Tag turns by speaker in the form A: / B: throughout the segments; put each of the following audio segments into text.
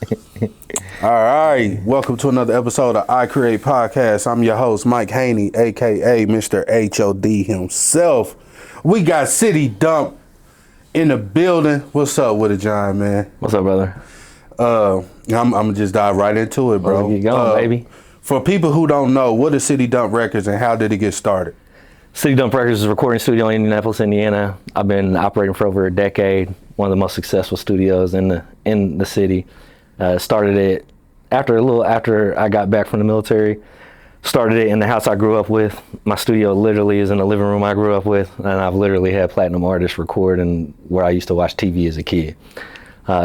A: All right, welcome to another episode of iCreate podcast. I'm your host, Mike Haney, aka Mr. HOD himself. We got City Dump in the building. What's up with it, John, man?
B: What's up, brother?
A: I'm gonna just dive right into it, bro.
B: Get going, baby.
A: For people who don't know, what is City Dump Records and how did it get started?
B: City Dump Records is a recording studio in Indianapolis, Indiana. I've been operating for over a decade. One of the most successful studios in the city. Started it after I got back from the military. Started it in the house I grew up with. My studio literally is in the living room I grew up with, and I've literally had platinum artists record in where I used to watch TV as a kid.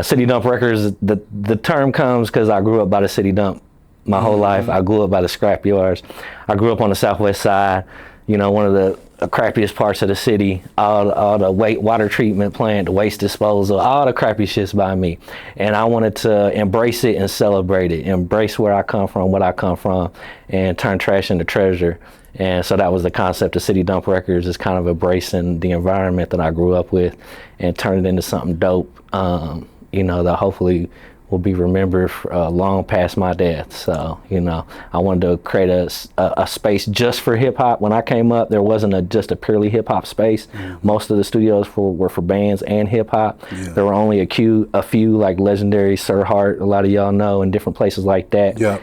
B: City Dump Records, the term comes because I grew up by the city dump my whole life. I grew up by the scrap yards. I grew up on the southwest side, one of the crappiest parts of the city. All the water treatment plant, the waste disposal, all the crappy shit's by me. And I wanted to embrace it and celebrate it, embrace where I come from, what I come from, and turn trash into treasure. And so that was the concept of City Dump Records, is kind of embracing the environment that I grew up with and turn it into something dope, that hopefully will be remembered long past my death. So, I wanted to create a space just for hip hop. When I came up, there wasn't just a purely hip hop space. Mm-hmm. Most of the studios were for bands and hip hop. Yeah. There were only a few like legendary Sir Hart, a lot of y'all know, in different places like that.
A: Yeah.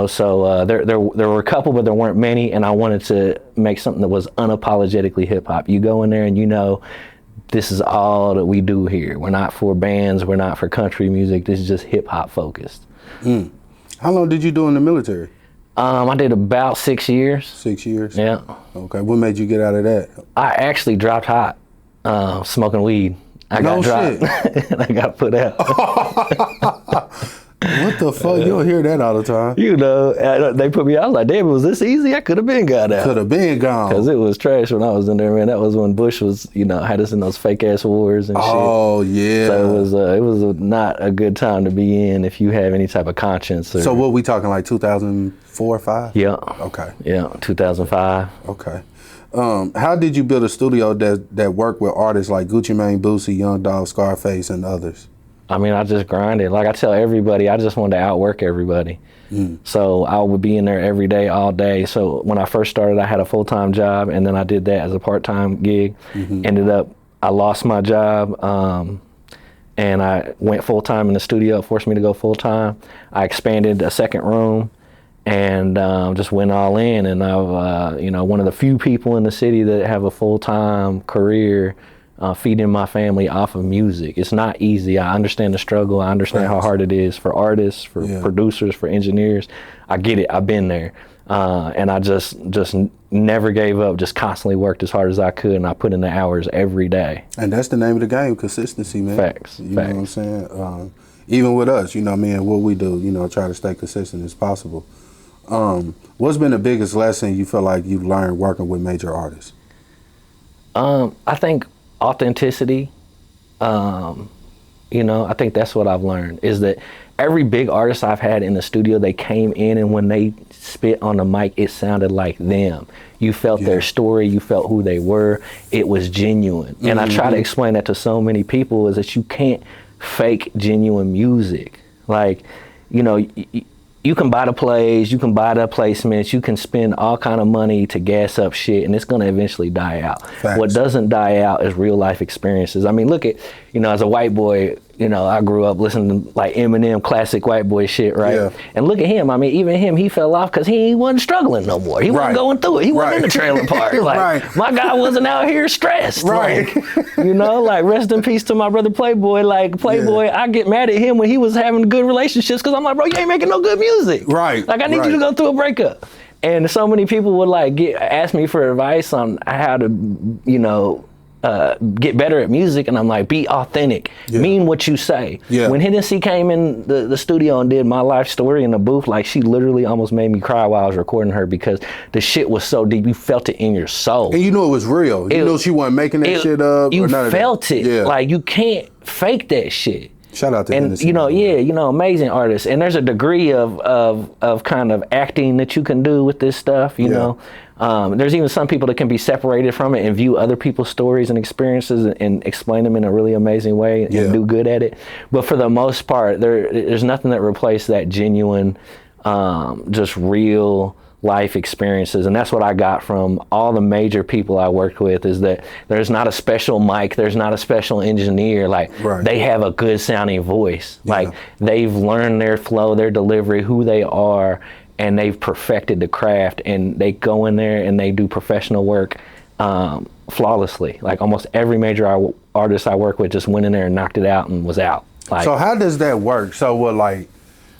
B: So there were a couple, but there weren't many, and I wanted to make something that was unapologetically hip hop. You go in there and this is all that we do here. We're not for bands, we're not for country music. This is just hip hop focused.
A: Mm. How long did you do in the military?
B: I did about 6 years.
A: 6 years?
B: Yeah.
A: Okay, what made you get out of that?
B: I actually dropped hot, smoking weed. I got dropped and I got put out.
A: What the fuck? You don't hear that all the time.
B: They put me out. I was like, damn, was this easy? I could have been got out.
A: Could have been gone.
B: Because it was trash when I was in there, man. That was when Bush was, had us in those fake ass wars and shit.
A: Oh, yeah.
B: So it was not a good time to be in if you have any type of conscience.
A: So what we talking, like 2004 or 5?
B: Yeah.
A: Okay.
B: Yeah, 2005.
A: Okay. How did you build a studio that worked with artists like Gucci Mane, Boosie, Young Dolph, Scarface, and others?
B: I mean, I just grinded. Like I tell everybody, I just wanted to outwork everybody. Mm. So I would be in there every day, all day. So when I first started, I had a full-time job, and then I did that as a part-time gig. Mm-hmm. Ended up, I lost my job, and I went full-time in the studio. It forced me to go full-time. I expanded a second room and just went all in. And I've, one of the few people in the city that have a full-time career feeding my family off of music. It's not easy. I understand the struggle. I understand how hard it is for artists, for producers, for engineers. I get it. I've been there. And I just never gave up, just constantly worked as hard as I could, and I put in the hours every day.
A: And that's the name of the game, consistency, man.
B: Facts.
A: You know what I'm saying? Even with us, and what we do, try to stay consistent as possible. What's been the biggest lesson you feel like you've learned working with major artists?
B: I think authenticity. I think that's what I've learned, is that every big artist I've had in the studio, they came in and when they spit on the mic, it sounded like them. You felt their story, you felt who they were. It was genuine. Mm-hmm. And I try to explain that to so many people, is that you can't fake genuine music. Like, you can buy the plays, you can buy the placements, you can spend all kind of money to gas up shit, and it's going to eventually die out.
A: Facts.
B: What doesn't die out is real life experiences. I mean, look at, as a white boy, I grew up listening to like Eminem, classic white boy shit, right? Yeah. And look at him. I mean, even him, he fell off because he wasn't struggling no more. He wasn't going through it. He wasn't in the trailer park. Like, my guy wasn't out here stressed.
A: Right.
B: Like, rest in peace to my brother Playboy. Like, Playboy, I get mad at him when he was having good relationships because I'm like, bro, you ain't making no good music.
A: Right.
B: Like, I need you to go through a breakup. And so many people would ask me for advice on how to, get better at music, and I'm like, be authentic, mean what you say. Yeah. When Hennessy came in the studio and did My Life Story in the booth, like, she literally almost made me cry while I was recording her, because the shit was so deep. You felt it in your soul.
A: And it was real. You know she wasn't making that shit up.
B: You felt it. Yeah. Like, you can't fake that shit.
A: Shout out to Hennessy.
B: Amazing artists. And there's a degree of kind of acting that you can do with this stuff, you know. There's even some people that can be separated from it and view other people's stories and experiences and explain them in a really amazing way and do good at it. But for the most part, there's nothing that replaces that genuine, just real life experiences. And that's what I got from all the major people I worked with, is that there's not a special mic, there's not a special engineer. Like, they have a good sounding voice. Like, they've learned their flow, their delivery, who they are, and they've perfected the craft, and they go in there and they do professional work flawlessly. Like, almost every major artist I work with just went in there and knocked it out and was out. Like,
A: so how does that work? So what, like,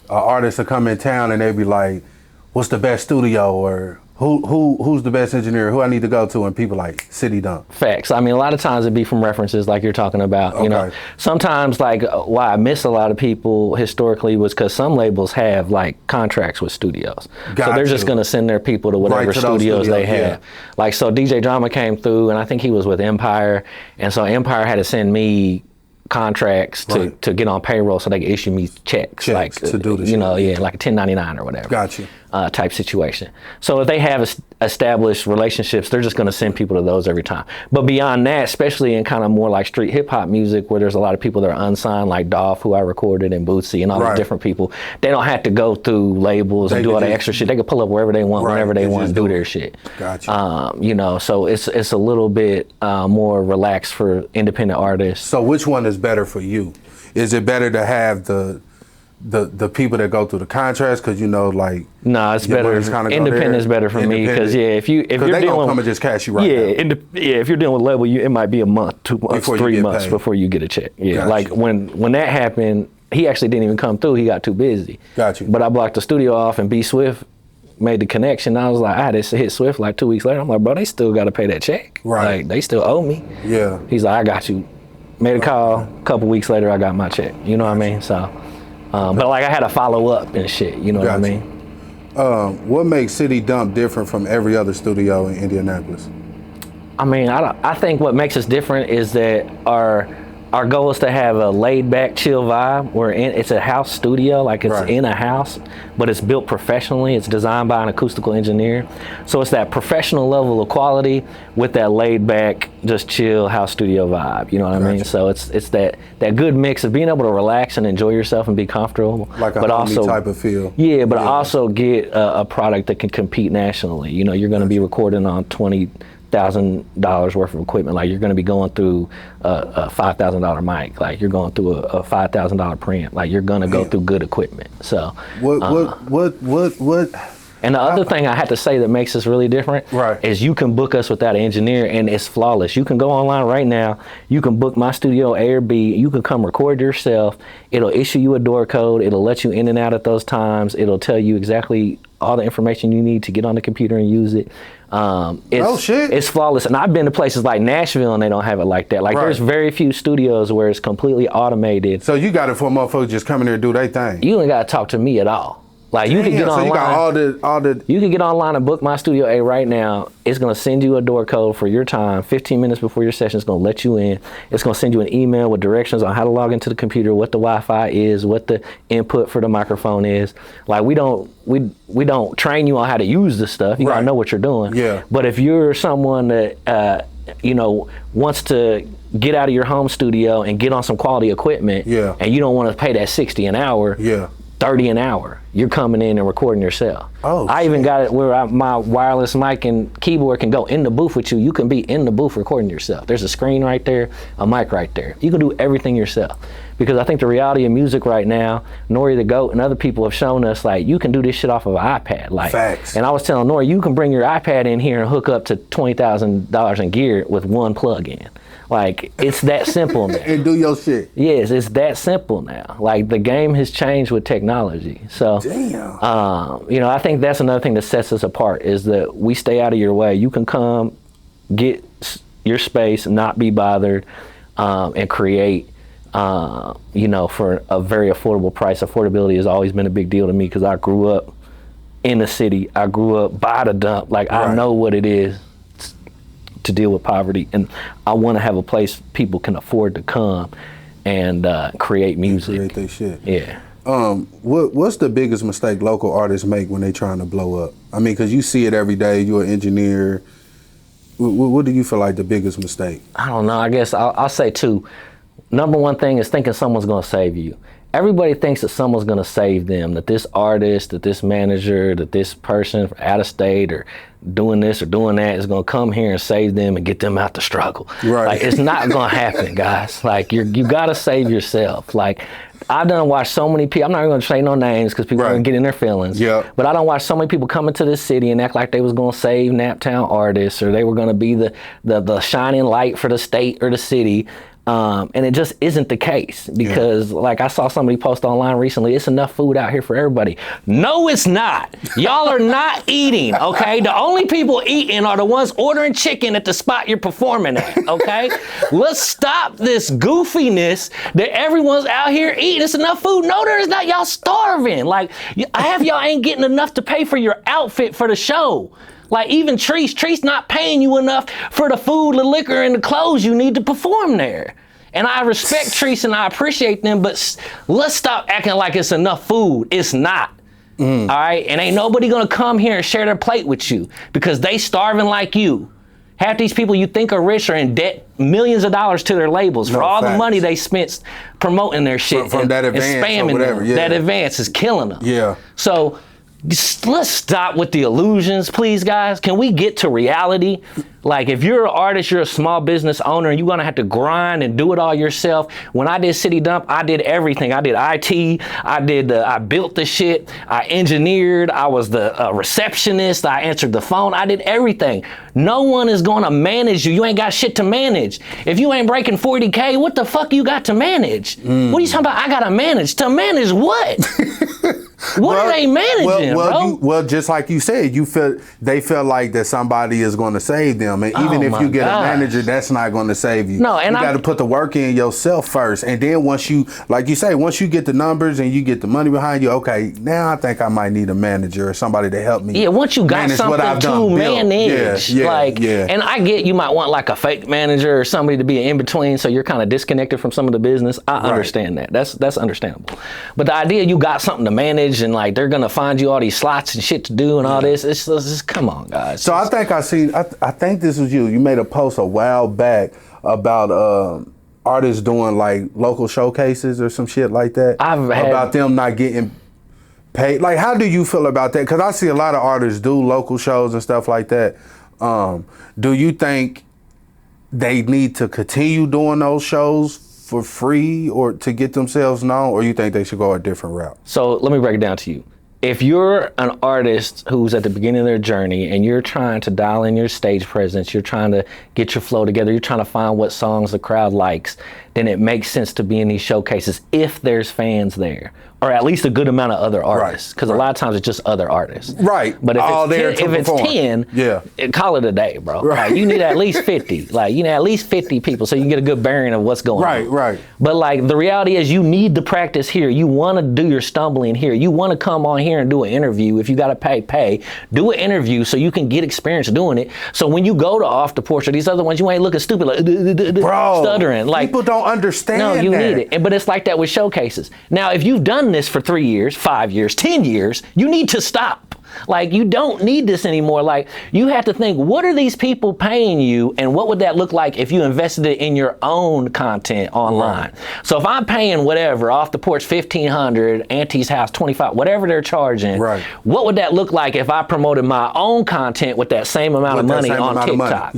A: an artist will come in town and they be like, what's the best studio, or who's the best engineer, who I need to go to, and people like City Dump?
B: Facts. I mean, a lot of times it'd be from references like you're talking about. You know, sometimes, like, why I miss a lot of people historically was because some labels have like contracts with studios. So they're just gonna send their people to whatever studios they have. Like, so DJ Drama came through, and I think he was with Empire, and so Empire had to send me contracts to get on payroll so they could issue me checks like
A: to do this,
B: you know, like a 1099 or whatever.
A: Gotcha.
B: Type situation. So if they have established relationships, they're just going to send people to those every time. But beyond that, especially in kind of more like street hip hop music, where there's a lot of people that are unsigned, like Dolph, who I recorded, and Bootsy, and all these different people, they don't have to go through labels and do all the extra shit. They can pull up wherever they want, whenever they want, and do their shit.
A: Gotcha.
B: You know, so it's a little bit more relaxed for independent artists.
A: So which one is better for you? Is it better to have the people that go through the contracts, because, you know, like,
B: no, it's better. Independent is better for me, because if you're
A: they gonna come and just cash you right now.
B: If you're dealing with label, it might be a month, 2 months, 3 months before you get a check.
A: Gotcha.
B: Like when that happened, he actually didn't even come through. He got too busy.
A: Gotcha.
B: But I blocked the studio off, and B Swift made the connection. I was like, I had to hit Swift like 2 weeks later. I'm like, bro, they still got to pay that check. Like, they still owe me.
A: Yeah.
B: He's like, I got you. Made a call. A couple weeks later, I got my check. You know what I mean? So. But like, I had to follow up and shit, you know what I mean?
A: What makes City Dump different from every other studio in Indianapolis?
B: I mean, I think what makes us different is that our goal is to have a laid back, chill vibe. It's a house studio, like it's in a house, but it's built professionally. It's designed by an acoustical engineer. So it's that professional level of quality with that laid back, just chill house studio vibe. You know what I mean? So it's that good mix of being able to relax and enjoy yourself and be comfortable.
A: Like a homey type of feel.
B: Yeah, but also get a product that can compete nationally. You know, you're going to be recording on $20,000 worth of equipment. Like, you're going to be going through a $5,000 mic. Like, you're going through a $5,000 preamp. Like, you're going to go through good equipment. So
A: what?
B: And the other thing I had to say that makes us really different is you can book us without an engineer, and it's flawless. You can go online right now. You can book my studio A or B. You can come record yourself. It'll issue you a door code. It'll let you in and out at those times. It'll tell you exactly all the information you need to get on the computer and use it. It's flawless. And I've been to places like Nashville, and they don't have it like that. Like, there's very few studios where it's completely automated.
A: So you got it for motherfuckers just come in there and do their thing.
B: You ain't got to talk to me at all. Like, you can get online. So you got all the. You can get online and book my Studio A right now. It's gonna send you a door code for your time. 15 minutes before your session, it's gonna let you in. It's gonna send you an email with directions on how to log into the computer, what the Wi-Fi is, what the input for the microphone is. Like, we don't train you on how to use this stuff. You gotta know what you're doing.
A: Yeah.
B: But if you're someone that wants to get out of your home studio and get on some quality equipment, and you don't want to pay that $60 an hour, $30 an hour, you're coming in and recording yourself. I even got it where my wireless mic and keyboard can go in the booth with you. You can be in the booth recording yourself. There's a screen right there, a mic right there. You can do everything yourself. Because I think the reality of music right now, Nori the GOAT and other people have shown us, like, you can do this shit off of an iPad. Like,
A: facts.
B: And I was telling Nori, you can bring your iPad in here and hook up to $20,000 in gear with one plug-in. Like, it's that simple now.
A: And do your shit.
B: Yes, it's that simple now. Like, the game has changed with technology. So, I think that's another thing that sets us apart, is that we stay out of your way. You can come, get your space, not be bothered, and create, for a very affordable price. Affordability has always been a big deal to me, because I grew up in the city. I grew up by the dump. Like, I know what it is to deal with poverty, and I want to have a place people can afford to come and create music.
A: Create their shit.
B: Yeah.
A: What's the biggest mistake local artists make when they trying to blow up? I mean, because you see it every day. You're an engineer. What do you feel like the biggest mistake?
B: I don't know. I guess I'll say two. Number one thing is thinking someone's going to save you. Everybody thinks that someone's going to save them, that this artist, that this manager, that this person out of state or doing this or doing that is going to come here and save them and get them out the struggle.
A: Right.
B: Like, it's not going to happen, guys. Like, you got to save yourself. Like, I done watched so many people, I'm not going to say no names because people are going to get in their feelings.
A: Yeah.
B: But I done watched so many people come into this city and act like they was going to save Naptown artists or they were going to be the shining light for the state or the city. And it just isn't the case because like I saw somebody post online recently, it's enough food out here for everybody. No, it's not. Y'all are not eating, okay? The only people eating are the ones ordering chicken at the spot you're performing at, okay? Let's stop this goofiness that everyone's out here eating. It's enough food. No, there is not. Y'all starving. Like, half y'all ain't getting enough to pay for your outfit for the show. Like even Chreece not paying you enough for the food, the liquor, and the clothes you need to perform there. And I respect Chreece and I appreciate them, but let's stop acting like it's enough food. It's not. All right? And ain't nobody gonna come here and share their plate with you because they starving like you. Half these people you think are rich are in debt millions of dollars to their labels for all the money they spent promoting their shit
A: from that advance
B: and spamming
A: or whatever.
B: them.
A: Yeah.
B: That advance is killing them.
A: Yeah.
B: So let's stop with the illusions, please, guys. Can we get to reality? Like, if you're an artist, you're a small business owner, and you're gonna have to grind and do it all yourself. When I did City Dump, I did everything. I did IT, I built the shit, I engineered, I was the receptionist, I answered the phone, I did everything. No one is gonna manage you. You ain't got shit to manage. If you ain't breaking 40K, what the fuck you got to manage? What are you talking about? I gotta manage. To manage what? What are they managing, bro?
A: Well, just like you said, they feel like that somebody is going to save them, and even if you get a manager, that's not going to save you.
B: No, and
A: you got to put the work in yourself first, and then once you, like you say, once you get the numbers and you get the money behind you, okay, now I think I might need a manager or somebody to help me.
B: Yeah, once you got something to manage, and I get you might want like a fake manager or somebody to be in between, so you're kind of disconnected from some of the business. I understand that. That's understandable. But the idea you got something to manage and like they're gonna find you all these slots and shit to do and all this, it's just come on, guys.
A: So I think I think this was you. You made a post a while back about artists doing like local showcases or some shit like that. About them not getting paid. Like, how do you feel about that? Because I see a lot of artists do local shows and stuff like that. Do you think they need to continue doing those shows for free or to get themselves known, or you think they should go a different route?
B: So let me break it down to you. If you're an artist who's at the beginning of their journey and you're trying to dial in your stage presence, you're trying to get your flow together, you're trying to find what songs the crowd likes, then it makes sense to be in these showcases if there's fans there, or at least a good amount of other artists. Because a lot of times it's just other artists.
A: Right.
B: But if it's 10, call it a day, bro.
A: Right.
B: Like, you need at least 50. Like, you need at least 50 people so you can get a good bearing of what's going on.
A: Right.
B: But like, the reality is you need to practice here. You want to do your stumbling here. You want to come on here and do an interview. If you got to pay. Do an interview so you can get experience doing it. So when you go to Off the Porch or these other ones, you ain't looking stupid like stuttering. Like,
A: people don't understand.
B: No, you
A: that.
B: need it. But it's like that with showcases. Now, if you've done this for 3 years, 5 years, 10 years, you need to stop. Like, you don't need this anymore. Like, you have to think, what are these people paying you, and what would that look like if you invested it in your own content online? So if I'm paying whatever, Off the Porch $1,500, Auntie's House $25, whatever they're charging, what would that look like if I promoted my own content with that same amount of money on TikTok?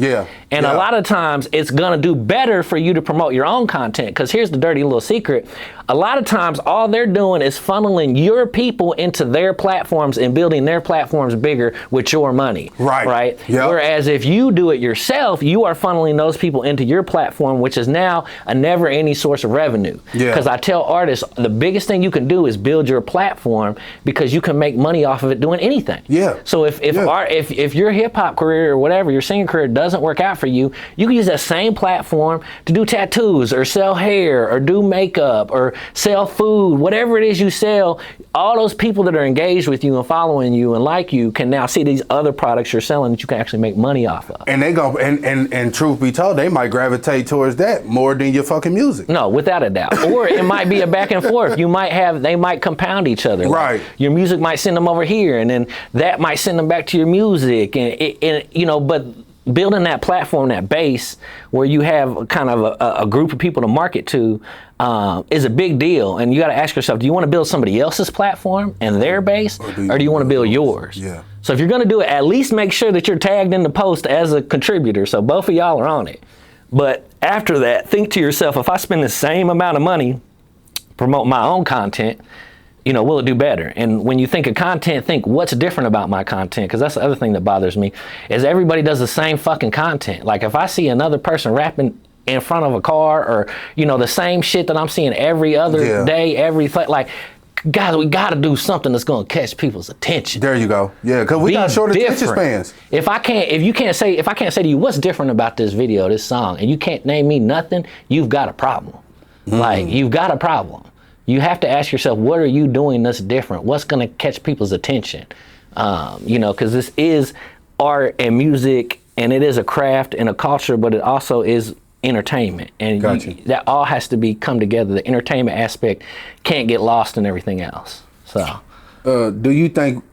B: And a lot of times it's gonna do better for you to promote your own content, because here's the dirty little secret. A lot of times all they're doing is funneling your people into their platforms and building their platforms bigger with your money. Right? Whereas if you do it yourself, you are funneling those people into your platform, which is now a never ending source of revenue. Because I tell artists, the biggest thing you can do is build your platform, because you can make money off of it doing anything. So if your hip hop career or whatever, your singing career doesn't work out for you, you can use that same platform to do tattoos or sell hair or do makeup or sell food, whatever it is you sell. All those people that are engaged with you and following you you and like you can now see these other products you're selling that you can actually make money off of.
A: And they go, and truth be told, they might gravitate towards that more than your fucking music.
B: No, without a doubt. Or it might be a back and forth. They might compound each other.
A: Right.
B: Like your music might send them over here, and then that might send them back to your music, and you know, but building that platform, that base, where you have kind of a group of people to market to, is a big deal. And you got to ask yourself, do you want to build somebody else's platform and their base, or do you want to build yours?
A: Yeah.
B: So if you're going to do it, at least make sure that you're tagged in the post as a contributor, so both of y'all are on it. But after that, think to yourself, if I spend the same amount of money promote my own content, you know, will it do better? And when you think of content, think what's different about my content, because that's the other thing that bothers me, is everybody does the same fucking content. Like if I see another person rapping in front of a car, or, you know, the same shit that I'm seeing every other day, like, guys, we got to do something that's going to catch people's attention.
A: There you go. Yeah, because we got short attention spans. If I can't say to you, what's different about this video, this song, and you can't name me nothing, you've got a problem. Like, you've got a problem. You have to ask yourself, what are you doing that's different? What's going to catch people's attention? You know, because this is art and music, and it is a craft and a culture, but it also is entertainment. And that all has to come together. The entertainment aspect can't get lost in everything else. So, do you think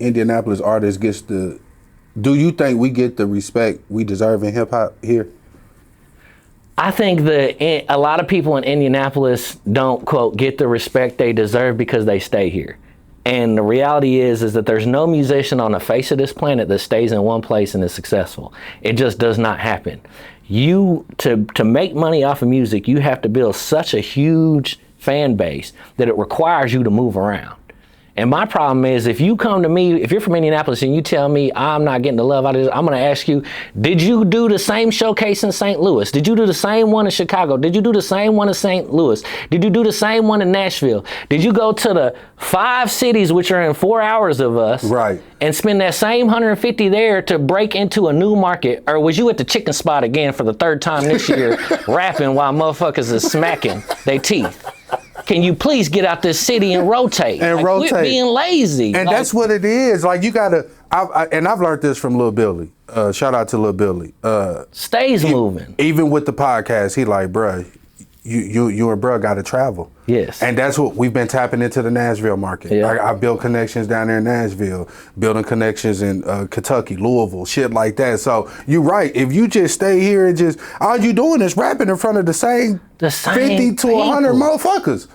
A: Indianapolis artists do you think we get the respect we deserve in hip hop here?
B: I think that a lot of people in Indianapolis don't, quote, get the respect they deserve because they stay here. And the reality is that there's no musician on the face of this planet that stays in one place and is successful. It just does not happen. To make money off of music, you have to build such a huge fan base that it requires you to move around. And my problem is, if you come to me, if you're from Indianapolis and you tell me I'm not getting the love out of this, I'm going to ask you, did you do the same showcase in St. Louis? Did you do the same one in Chicago? Did you do the same one in St. Louis? Did you do the same one in Nashville? Did you go to the 5 cities which are in 4 hours of us, right, and spend that same 150 there to break into a new market? Or was you at the chicken spot again for the 3rd time this year rapping while motherfuckers is smacking their teeth? Can you please get out this city and rotate? Quit being lazy.
A: And that's what it is. Like, you gotta, and I've learned this from Lil Billy. Shout out to Lil Billy.
B: Stays moving.
A: Even with the podcast, he like, bruh, you and bruh gotta travel.
B: Yes.
A: And that's what we've been tapping into the Nashville market. Yeah. I built connections down there in Nashville, building connections in Kentucky, Louisville, shit like that. So you're right. If you just stay here and just, all you doing is rapping in front of the same 50 to 100 motherfuckers.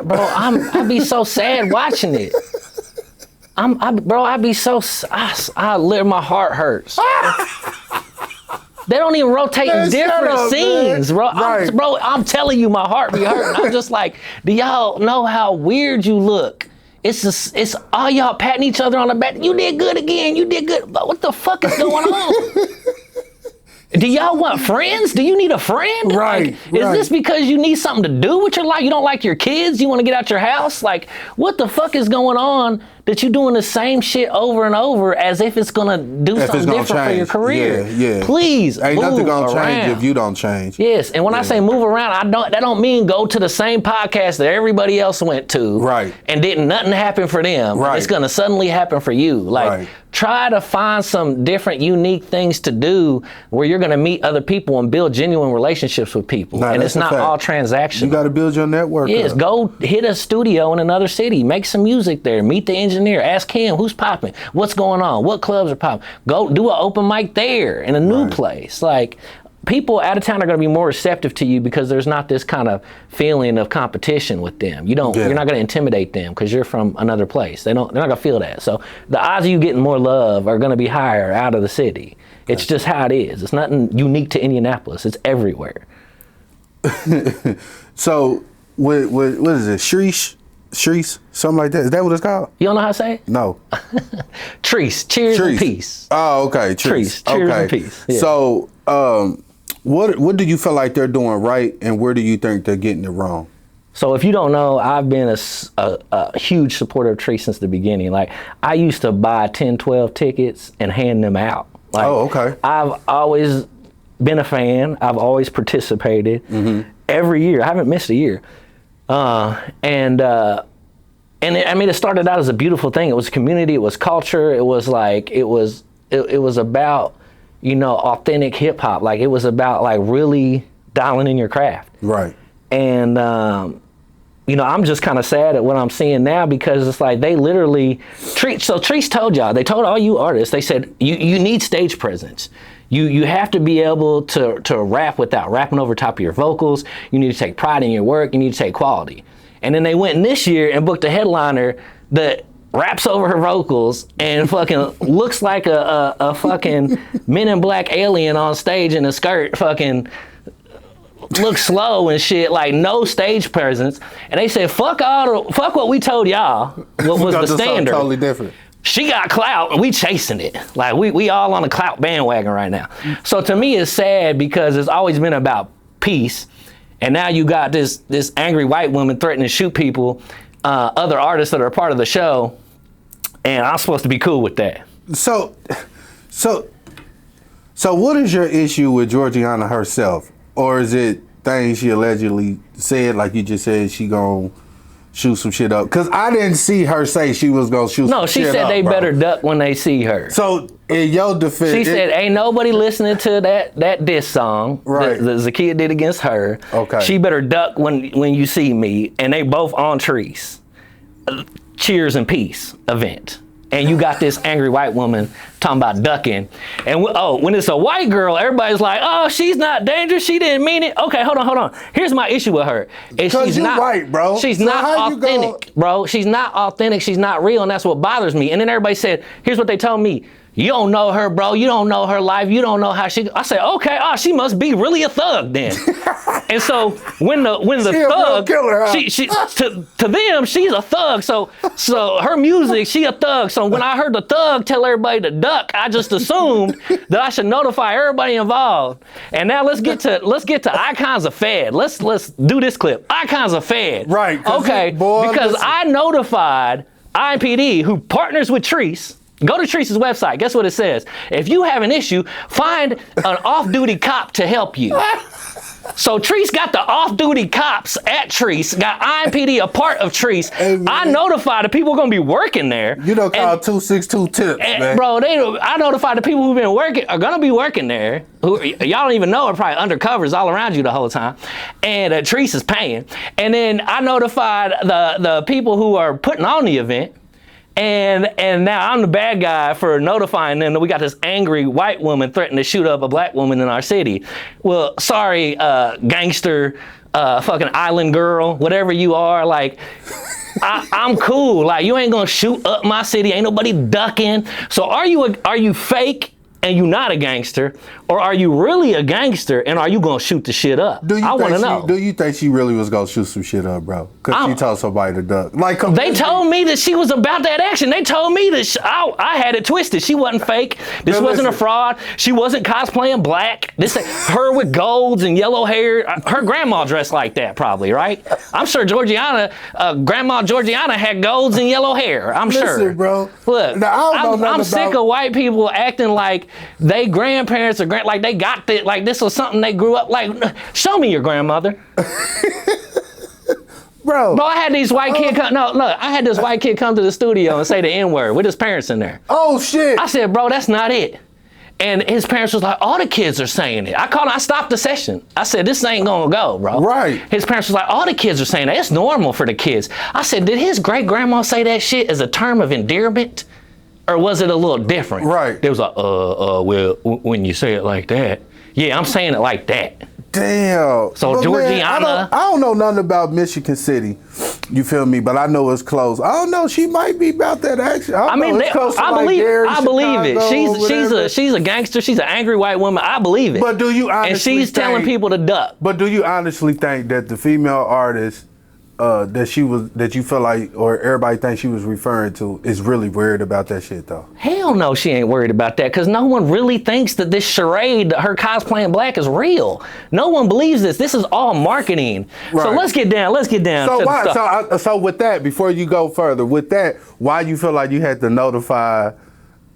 B: Bro, I'd be so sad watching it. I'd be so, my heart hurts. They don't even rotate in different scenes, bro. Right. I'm telling you, my heart be hurting. I'm just like, do y'all know how weird you look? It's all y'all patting each other on the back. You did good again. You did good. But what the fuck is going on? Do y'all want friends? Do you need a friend?
A: Right.
B: Like, is this because you need something to do with your life? You don't like your kids? You want to get out your house? Like, what the fuck is going on that you're doing the same shit over and over as if it's going to do something different for your career?
A: Yeah.
B: Please,
A: ain't nothing going to
B: change
A: if you don't change.
B: Yes, and when I say move around, that don't mean go to the same podcast that everybody else went to.
A: Right.
B: And didn't nothing happen for them.
A: Right.
B: It's going to suddenly happen for you. Like, try to find some different, unique things to do where you're going to meet other people and build genuine relationships with people. And it's not all transactional.
A: You got to build your network.
B: Yes, go hit a studio in another city, make some music there, meet the engineer, ask him who's popping, what's going on, what clubs are popping. Go do an open mic there in a new place. Like, people out of town are going to be more receptive to you because there's not this kind of feeling of competition with them. You're not going to intimidate them because you're from another place. They're not going to feel that. So the odds of you getting more love are going to be higher out of the city. It's just how it is. It's nothing unique to Indianapolis. It's everywhere.
A: So what is it? Chreece? Something like that. Is that what it's called?
B: You don't know how to say it?
A: No.
B: Chreece. Cheers and peace.
A: Oh, okay.
B: Chreece. Cheers and peace. Yeah.
A: So what do you feel like they're doing right, and where do you think they're getting it wrong?
B: So if you don't know, I've been a huge supporter of Chreece since the beginning. Like, I used to buy 10, 12 tickets and hand them out. Like,
A: okay.
B: I've always been a fan. I've always participated every year. I haven't missed a year. And And it started out as a beautiful thing. It was community. It was culture. It was like, it was about, authentic hip hop. Like, it was about like really dialing in your craft.
A: Right.
B: And, I'm just kind of sad at what I'm seeing now, because it's like they literally Chreece told y'all, they told all you artists, they said, you need stage presence. You have to be able to rap without rapping over top of your vocals. You need to take pride in your work. You need to take quality. And then they went in this year and booked a headliner that raps over her vocals and fucking looks like a fucking Men in Black alien on stage in a skirt, fucking looks slow and shit, like no stage presence. And they said, fuck what we told y'all, what was the standard.
A: Totally different.
B: She got clout and we chasing it. Like we all on the clout bandwagon right now. So to me it's sad, because it's always been about peace. And now you got this angry white woman threatening to shoot people, other artists that are a part of the show. And I'm supposed to be cool with that. So
A: what is your issue with Jorjiana herself? Or is it things she allegedly said, like you just said, she gonna shoot some shit up? Because I didn't see her say she was gonna shoot some shit up. No, she said
B: they better duck when they see her.
A: So in your defense,
B: she said ain't nobody listening to that diss song that Zakiya did against her. Okay. She better duck when you see me. And they both on Chreece. Cheers and peace event. And you got this angry white woman talking about ducking. And when it's a white girl, everybody's like, oh, she's not dangerous. She didn't mean it. Okay, hold on. Here's my issue with her.
A: Because you're white, bro.
B: She's not authentic, bro. She's not authentic. She's not real. And that's what bothers me. And then everybody said, here's what they told me. You don't know her, bro. You don't know her life. You don't know how she. I said, okay, she must be really a thug then. And so when the thug, killer, huh? she to them she's a thug. So her music, she a thug. So when I heard the thug tell everybody to duck, I just assumed that I should notify everybody involved. And now let's get to Icons of Fed. Let's do this clip. Icons of Fed.
A: Right.
B: Okay. Because I notified IMPD, who partners with Chreece. Go to Chreece's website. Guess what it says? If you have an issue, find an off-duty cop to help you. So Chreece got the off-duty cops at Chreece, got IMPD a part of Chreece. Hey, I notified the people who are going to be working there.
A: You don't call 262 tips, man.
B: Bro, I notified the people who've been working, are going to be working there, who y'all don't even know are probably undercovers all around you the whole time. And Chreece is paying. And then I notified the people who are putting on the event. And now I'm the bad guy for notifying them that we got this angry white woman threatening to shoot up a black woman in our city. Well, sorry, gangster, fucking island girl, whatever you are, like, I'm cool. Like, you ain't gonna shoot up my city. Ain't nobody ducking. So are you fake and you not a gangster, or are you really a gangster and are you gonna shoot the shit up? I want to know.
A: Do you think she really was gonna shoot some shit up, bro? Because she told somebody to duck. Like,
B: they told me that she was about that action. They told me that I had it twisted. She wasn't fake. This wasn't a fraud. She wasn't cosplaying black. This her with golds and yellow hair. Her grandma dressed like that, probably, right? I'm sure Jorjiana, Grandma Jorjiana had golds and yellow hair. I'm sure.
A: Listen, bro.
B: Look, I'm sick of white people acting like they grandparents or like they got this, like this was something they grew up like. Show me your grandmother. Bro, I had these white kid come. No, look, I had this white kid come to the studio and say the N-word with his parents in there.
A: Oh shit!
B: I said, bro, that's not it. And his parents was like, all the kids are saying it. I stopped the session. I said, this ain't gonna go, bro.
A: Right.
B: His parents was like, all the kids are saying that. It's normal for the kids. I said, did his great grandma say that shit as a term of endearment? Or was it a little different?
A: Right.
B: They was like, well, when you say it like that. Yeah, I'm saying it like that.
A: Damn.
B: So but Jorjiana.
A: Man, I don't know nothing about Michigan City. You feel me? But I know it's close. I don't know. She might be about that action. I believe
B: it. She's a gangster. She's an angry white woman. I believe it.
A: But do you honestly
B: and she's telling people to duck.
A: But do you honestly think that the female artist that you feel like, or everybody thinks she was referring to, is really worried about that shit though?
B: Hell no, she ain't worried about that, because no one really thinks that this charade, her cosplaying black, is real. No one believes this. This is all marketing. Right. So let's get down.
A: So with that, before you go further, with that, why you feel like you had to notify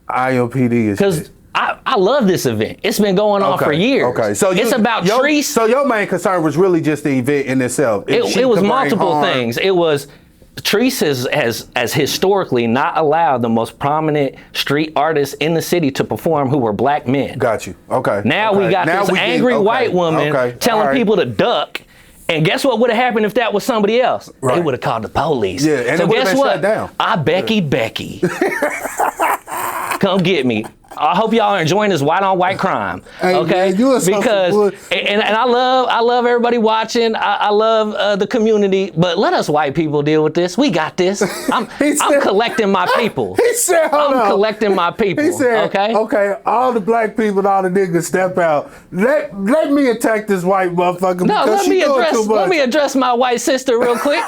A: IMPD?
B: Because I love this event. It's been going on for years. Okay, so it's about Chreece.
A: So your main concern was really just the event in itself.
B: It was multiple things. It was Chreece has historically not allowed the most prominent street artists in the city to perform who were black men.
A: Got you. Okay.
B: Now
A: okay.
B: we got
A: now
B: this angry white woman telling people to duck. And guess what would have happened if that was somebody else?
A: Right.
B: They would have called the police.
A: Yeah, and
B: so
A: it would have
B: guess
A: been
B: what?
A: shut down.
B: I Becky. Come get me. I hope y'all are enjoying this white on white crime.
A: Hey,
B: okay,
A: man, you are
B: because and I love everybody watching. I love the community, but let us white people deal with this. We got this. I'm collecting my people.
A: He said, hold on.
B: I'm collecting my people.
A: He said, okay, all the black people and all the niggas step out. Let me attack this white motherfucker because she doing too much.
B: Let me address my white sister real quick.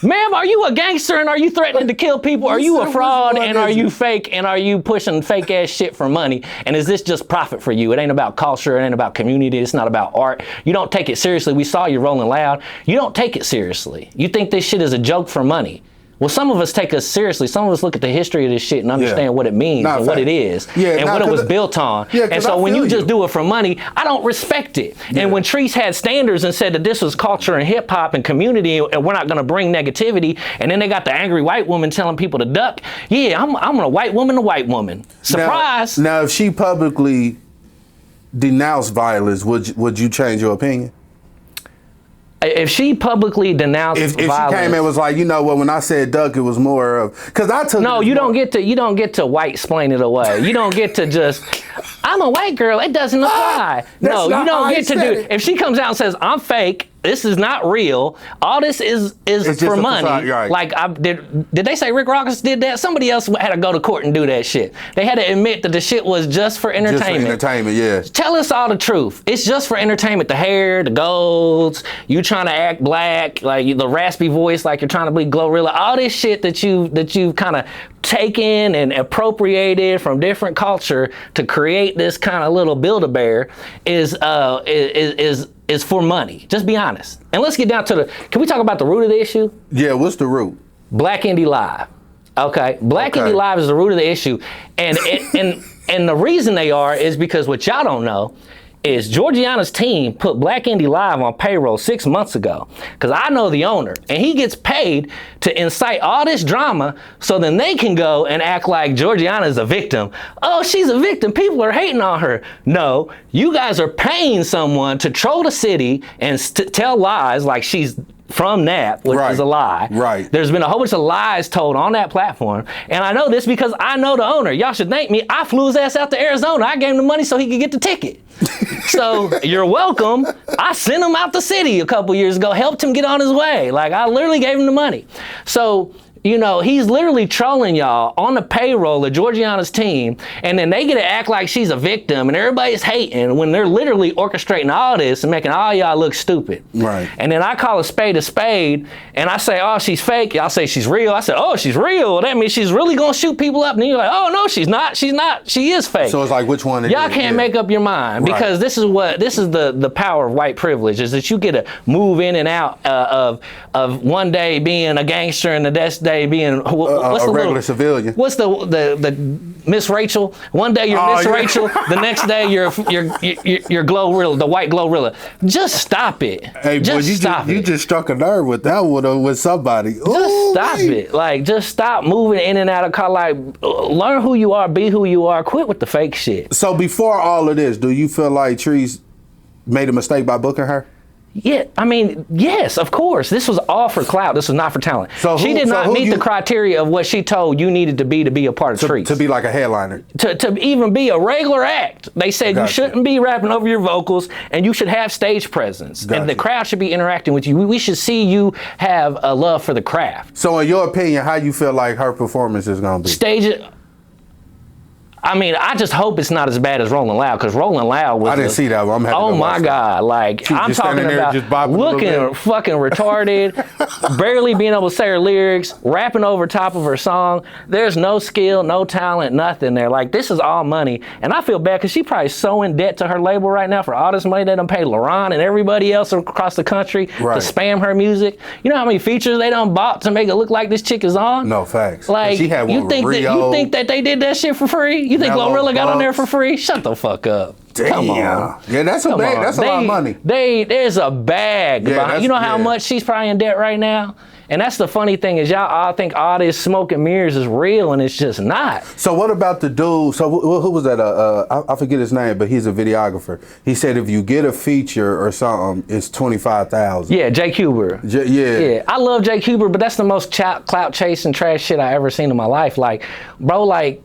B: Ma'am, are you a gangster and are you threatening to kill people? Are you a fraud and are you fake and are you pushing fake ass shit for money? And is this just profit for you? It ain't about culture. It ain't about community. It's not about art. You don't take it seriously. We saw you rolling loud. You don't take it seriously. You think this shit is a joke for money. Well, some of us take us seriously. Some of us look at the history of this shit and understand what it means and what it is and what it was built on. And so when you just do it for money, I don't respect it. And when Chreece had standards and said that this was culture and hip hop and community and we're not going to bring negativity, and then they got the angry white woman telling people to duck. Yeah, I'm a white woman to white woman. Surprise.
A: Now, if she publicly denounced violence, would you change your opinion?
B: If she publicly denounced
A: if
B: violence,
A: she came in and was like, you know what, when I said duck, it was more of because I took.
B: No, you don't get to white explain it away. You don't get to just. I'm a white girl. It doesn't apply. No, you don't get to do it. If she comes out and says I'm fake, this is not real. All this is for money.
A: Right.
B: Like did they say Rick Ross did that? Somebody else had to go to court and do that shit. They had to admit that the shit was just for entertainment.
A: Just for entertainment, yeah.
B: Tell us all the truth. It's just for entertainment. The hair, the golds, you trying to act black, like the raspy voice, like you're trying to be Glorilla. All this shit that you've kind of taken and appropriated from different culture to create this kind of little Build-A-Bear is for money. Just be honest. And let's get down to can we talk about the root of the issue?
A: Yeah, what's the root?
B: Black Indie Live. Okay. Black Indie Live is the root of the issue. And the reason they are is because what y'all don't know is Jorjiana's team put Black Indie Live on payroll 6 months ago. Because I know the owner, and he gets paid to incite all this drama so then they can go and act like Jorjiana is a victim. Oh, she's a victim. People are hating on her. No, you guys are paying someone to troll the city and tell lies like she's from Nap, which is a lie.
A: Right.
B: There's been a whole bunch of lies told on that platform. And I know this because I know the owner. Y'all should thank me. I flew his ass out to Arizona. I gave him the money so he could get the ticket. So you're welcome. I sent him out the city a couple years ago, helped him get on his way. Like I literally gave him the money. So, you know, he's literally trolling y'all on the payroll of Jorjiana's team, and then they get to act like she's a victim, and everybody's hating when they're literally orchestrating all this and making all y'all look stupid.
A: Right.
B: And then I call a spade, and I say, oh, she's fake. Y'all say she's real. I say, oh, she's real. That means she's really gonna shoot people up. And then you're like, oh no, she's not. She's not. She is fake.
A: So it's like, which one?
B: Y'all can't make up your mind because this is the power of white privilege is that you get to move in and out of one day being a gangster and the next day being what's
A: a
B: the
A: regular civilian.
B: What's the Miss Rachel? One day you're Miss Rachel, the next day you're Glorilla, the white Glorilla. Just stop it.
A: Hey, boy, you just struck a nerve with that one with somebody.
B: Just stop it. Like, just stop moving in and out of car. Like, learn who you are, be who you are. Quit with the fake shit.
A: So before all of this, do you feel like Chreece made a mistake by booking her?
B: Yeah, I mean, yes, of course. This was all for clout. This was not for talent. She did not meet the criteria of what she told you needed to be a part of Chreece.
A: To be like a headliner.
B: To even be a regular act. They said you shouldn't be rapping over your vocals and you should have stage presence. And the crowd should be interacting with you. We should see you have a love for the craft.
A: So in your opinion, how you feel like her performance is going to be?
B: Stage I mean, I just hope it's not as bad as Rolling Loud, because Rolling Loud was.
A: I didn't see that one. I'm happy
B: oh my God! Like I'm talking about looking fucking retarded, barely being able to say her lyrics, rapping over top of her song. There's no skill, no talent, nothing there. Like this is all money, and I feel bad because she probably so in debt to her label right now for all this money they done paid LaRon and everybody else across the country to spam her music. You know how many features they done bought to make it look like this chick is on?
A: No facts.
B: Like
A: she had one
B: you think that they did that shit for free? You think Glorilla got on there for free? Shut the fuck up.
A: Damn. Come on. Yeah, that's a lot of money.
B: There's a bag. You know how much she's probably in debt right now? And that's the funny thing is y'all all think all this smoke and mirrors is real, and it's just not.
A: So what about the dude? So who was that? I forget his name, but he's a videographer. He said if you get a feature or something, it's 25,000.
B: Yeah, Jake Huber. Yeah, I love Jake Huber, but that's the most clout chasing trash shit I ever seen in my life. Like, bro, like,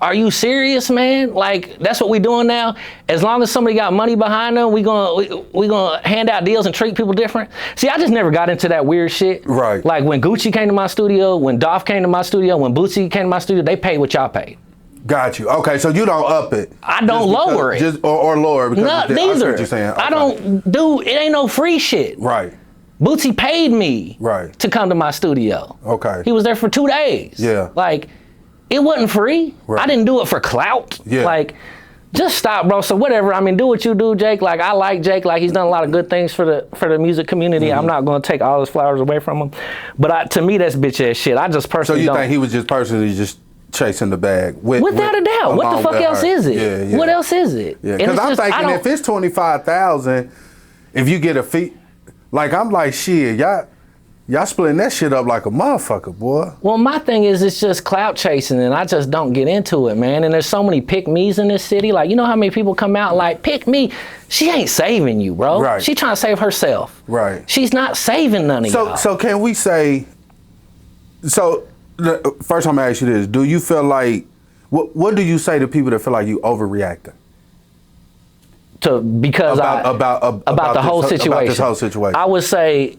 B: are you serious, man? Like, that's what we doing now? As long as somebody got money behind them, we gonna hand out deals and treat people different? See, I just never got into that weird shit.
A: Right.
B: Like, when Gucci came to my studio, when Dolph came to my studio, when Bootsy came to my studio, they paid what y'all paid.
A: Got you. Okay, so you don't up it.
B: I don't lower it.
A: Or lower it.
B: No, neither.
A: I see what you're saying. Okay.
B: I don't do, it ain't no free shit.
A: Right.
B: Bootsy paid me to come to my studio.
A: Okay.
B: He was there for 2 days.
A: Yeah.
B: Like, it wasn't free. Right. I didn't do it for clout.
A: Yeah.
B: Like, just stop, bro. So whatever. I mean, do what you do, Jake. Like, I like Jake. Like, he's done a lot of good things for the music community. I'm not gonna take all his flowers away from him. But to me, that's bitch ass shit. I just personally don't.
A: So you think he was just personally just chasing the bag?
B: Without a doubt. What the fuck else is it?
A: Yeah, yeah.
B: What else is it?
A: Yeah. Because I'm thinking if it's 25,000, if you get a fee, like I'm like shit, y'all splitting that shit up like a motherfucker, boy.
B: Well, my thing is it's just clout chasing, and I just don't get into it, man. And there's so many pick me's in this city. Like, you know how many people come out like, pick me? She ain't saving you, bro.
A: Right.
B: She trying to save herself.
A: Right.
B: She's not saving none of y'all.
A: So can we say, first I'm gonna ask you this. Do you feel like, what do you say to people that feel like you overreacting?
B: Because about the whole situation.
A: About this whole situation.
B: I would say,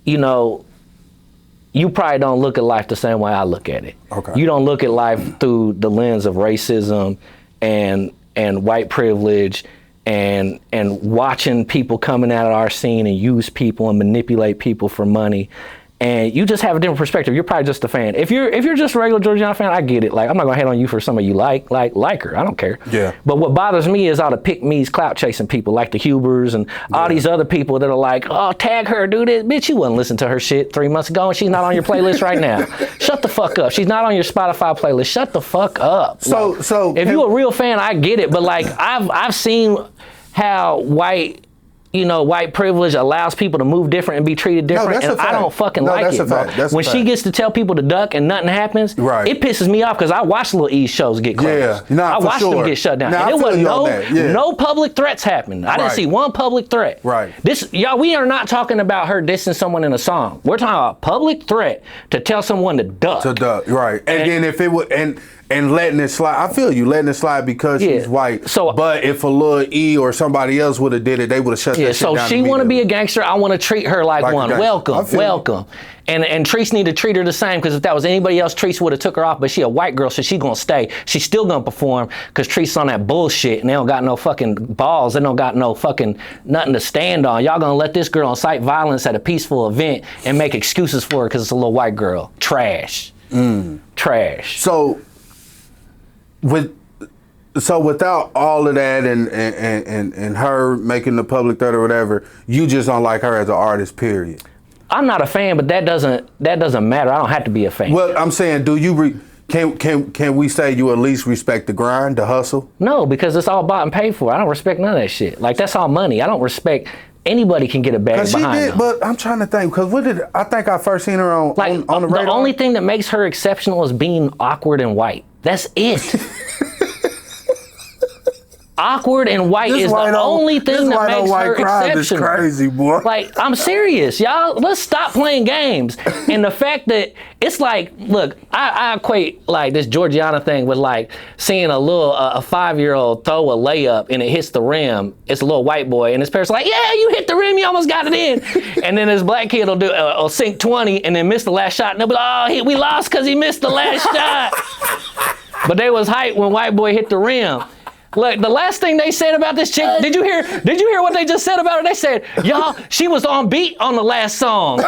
B: you know, you probably don't look at life the same way I look at it.
A: Okay.
B: You don't look at life through the lens of racism and white privilege and watching people coming out of our scene and use people and manipulate people for money. And you just have a different perspective. You're probably just a fan. If you're just a regular Jorjiana fan, I get it. Like, I'm not gonna hate on you for somebody you like her. I don't care.
A: Yeah.
B: But what bothers me is all the pick me's clout chasing people like the Hubers and all these other people that are like, oh, tag her, do this. Bitch, you wouldn't listen to her shit 3 months ago and she's not on your playlist right now. Shut the fuck up. She's not on your Spotify playlist. Shut the fuck up.
A: So
B: if you're a real fan, I get it. But like, I've seen how white privilege allows people to move different and be treated different, and I don't fucking like it, bro. When she gets to tell people to duck and nothing happens, it pisses me off because I watch Lil E's shows get closed. I watched them get shut down. And there was no public threats happening. I didn't see one public threat.
A: Right.
B: Y'all, we are not talking about her dissing someone in a song. We're talking about public threat to tell someone to duck.
A: Right. And then if it would, and letting it slide. I feel you, letting it slide because she's white. So, but if a Lil E or somebody else would have did it, they would have shut that shit down.
B: So she want to be a gangster. I want to treat her like one. Welcome. And Chreece need to treat her the same, because if that was anybody else, Chreece would have took her off. But she a white girl, so she gonna stay. She's still gonna perform because Chreece on that bullshit, and they don't got no fucking balls. They don't got no fucking nothing to stand on. Y'all gonna let this girl incite violence at a peaceful event and make excuses for her because it's a little white girl? Trash. Trash.
A: So without all of that and her making the public threat or whatever, you just don't like her as an artist, period.
B: I'm not a fan, but that doesn't matter. I don't have to be a fan.
A: Well, I'm saying, do you can we say you at least respect the grind, the hustle?
B: No, because it's all bought and paid for. I don't respect none of that shit. Like, that's all money. I don't respect anybody can get a bag behind them.
A: But I'm trying to think, because I think I first seen her on the radar.
B: The only thing that makes her exceptional is being awkward and white. That's it. Awkward and white is the only thing that makes her exceptional.
A: Is crazy, boy.
B: Like, I'm serious, y'all. Let's stop playing games. And the fact that it's like, look, I equate like this Jorjiana thing with like seeing a 5-year-old throw a layup and it hits the rim. It's a little white boy, and his parents are like, yeah, you hit the rim, you almost got it in. And then this black kid will sink 20 and then miss the last shot, and they'll be like, oh, we lost because he missed the last shot. But they was hyped when white boy hit the rim. Look, the last thing they said about this chick, did you hear what they just said about her? They said, y'all, she was on beat on the last song.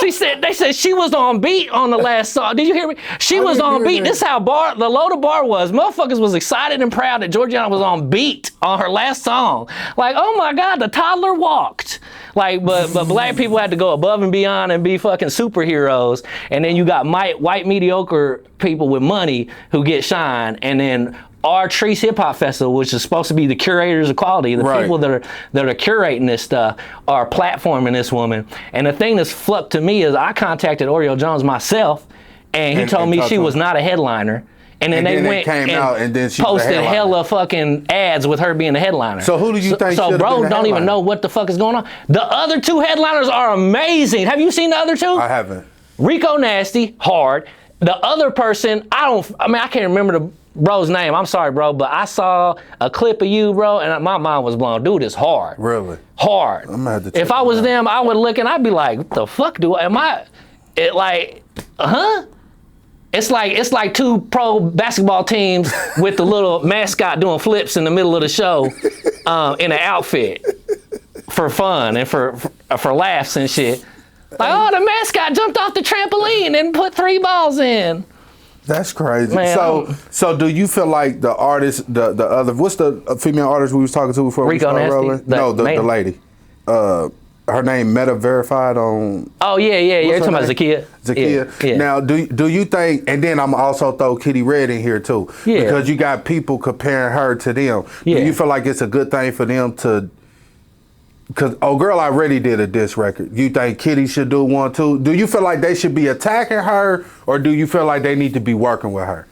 B: They said she was on beat on the last song. Did you hear me? She was on beat. This is how the low the bar was. Motherfuckers was excited and proud that Jorjiana was on beat on her last song. Like, oh my God, the toddler walked. Like, but black people had to go above and beyond and be fucking superheroes. And then you got white mediocre people with money who get shine, and then our Chreece Hip Hop Festival, which is supposed to be the curators of quality, the
A: Right.
B: people that are curating this stuff, are platforming this woman. And the thing that's flucked to me is I contacted Oreo Jones myself, and he told me she was not a headliner. And then they went
A: came out, and then she was a
B: posted
A: headliner.
B: hella fucking ads with her being the headliner.
A: So who do you think
B: So
A: should've
B: bro
A: been the
B: don't even
A: headliner?
B: know what the fuck is going on. The other two headliners are amazing. Have you seen the other two?
A: I haven't.
B: Rico Nasty, hard. The other person, I can't remember the bro's name. I'm sorry, bro, but I saw a clip of you, bro, and my mind was blown. Dude is hard.
A: Really?
B: Hard.
A: I'm gonna have to check
B: if I
A: it
B: was
A: out.
B: them, I would look and I'd be like, what the fuck It's like two pro basketball teams with the little mascot doing flips in the middle of the show in an outfit for fun and for laughs and shit. Like, oh, the mascot jumped off the trampoline and put 3 balls in.
A: That's crazy.
B: Man,
A: So do you feel like the artist, the other, what's the female artist we was talking to before
B: Rico
A: we started
B: Nasty?
A: rolling? No, the lady. Her name Meta Verified on.
B: Oh, yeah. You're talking about
A: name?
B: Zakia.
A: Zakia.
B: Yeah.
A: Now, do you think? And then I'm also throw Kitty Red in here too,
B: Yeah.
A: because you got people comparing her to them.
B: Yeah.
A: Do you feel like it's a good thing for them to? Because Girl already did a diss record. You think Kitty should do one too? Do you feel like they should be attacking her, or do you feel like they need to be working with her?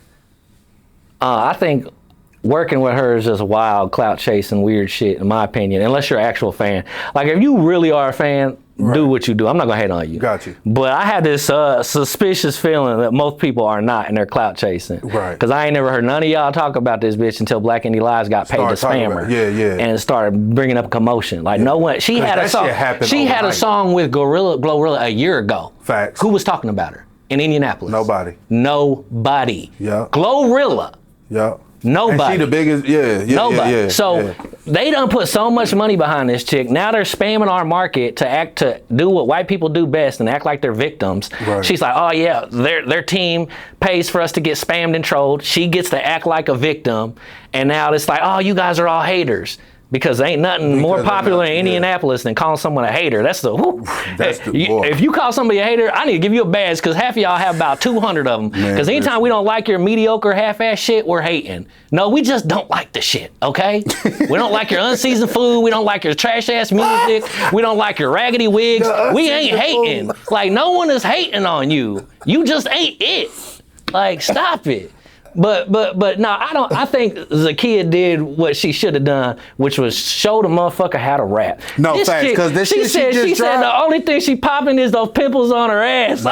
B: I think working with her is just wild, clout chasing, weird shit, in my opinion, unless you're an actual fan. Like, if you really are a fan, do what you do. I'm not gonna hate on you.
A: Got you.
B: But I have this suspicious feeling that most people are not, and they're clout chasing.
A: Right.
B: Because I ain't never heard none of y'all talk about this bitch until Black Indie Lives got paid to
A: Started talking
B: spam
A: about
B: her.
A: it. Yeah.
B: And started bringing up commotion. Like, no one. She
A: 'Cause
B: had a
A: that
B: song.
A: shit happened
B: She had a
A: overnight.
B: song with Glorilla a year ago.
A: Facts.
B: Who was talking about her in Indianapolis?
A: Nobody.
B: Nobody.
A: Yeah.
B: Glorilla.
A: Yeah.
B: Nobody.
A: And she the biggest. Yeah.
B: Nobody.
A: Yeah.
B: So they done put so much money behind this chick. Now they're spamming our market to do what white people do best and act like they're victims.
A: Right.
B: She's like, oh yeah, their team pays for us to get spammed and trolled. She gets to act like a victim, and now it's like, oh, you guys are all haters. Because ain't nothing more popular in Indianapolis than calling someone a hater. That's the whoop.
A: That's the boy.
B: If you call somebody a hater, I need to give you a badge because half of y'all have about 200 of them. Because anytime we don't like your mediocre half-ass shit, we're hating. No, we just don't like the shit, okay? We don't like your unseasoned food. We don't like your trash-ass music. We don't like your raggedy wigs. We ain't hating. Like, no one is hating on you. You just ain't it. Like, stop it. But no, I think Zakia did what she should have done, which was show the motherfucker how to rap.
A: No, facts, because this shit
B: she said the only thing she popping is those pimples on her ass.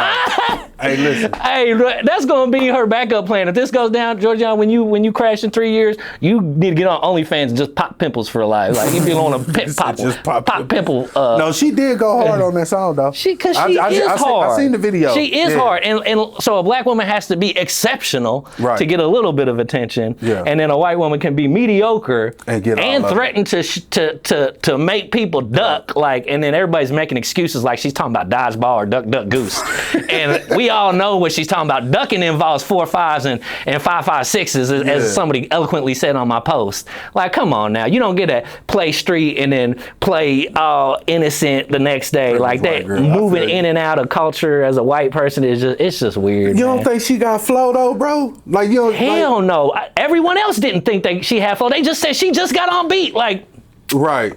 A: Hey, listen.
B: Hey, that's gonna be her backup plan. If this goes down, Jorjiana, when you crash in 3 years, you need to get on OnlyFans and just pop pimples for life. Like, you be on a pop pimple.
A: No, she did go hard on that song though.
B: Because she is hard.
A: I seen the video.
B: She is hard, and so a black woman has to be exceptional to get a little bit of attention, and then a white woman can be mediocre and threaten to make people duck, like, and then everybody's making excuses like she's talking about dodgeball or duck duck goose, and we all know what she's talking about. Ducking involves 4-5s and 5-5-6s, as somebody eloquently said on my post. Like, come on now, you don't get to play street and then play all innocent the next day like that. Moving in and out of culture as a white person is just weird.
A: You don't think she got flow though, bro? Like, you don't.
B: Hell no. Everyone else didn't think she had flow. They just said she just got on beat. Like,
A: right.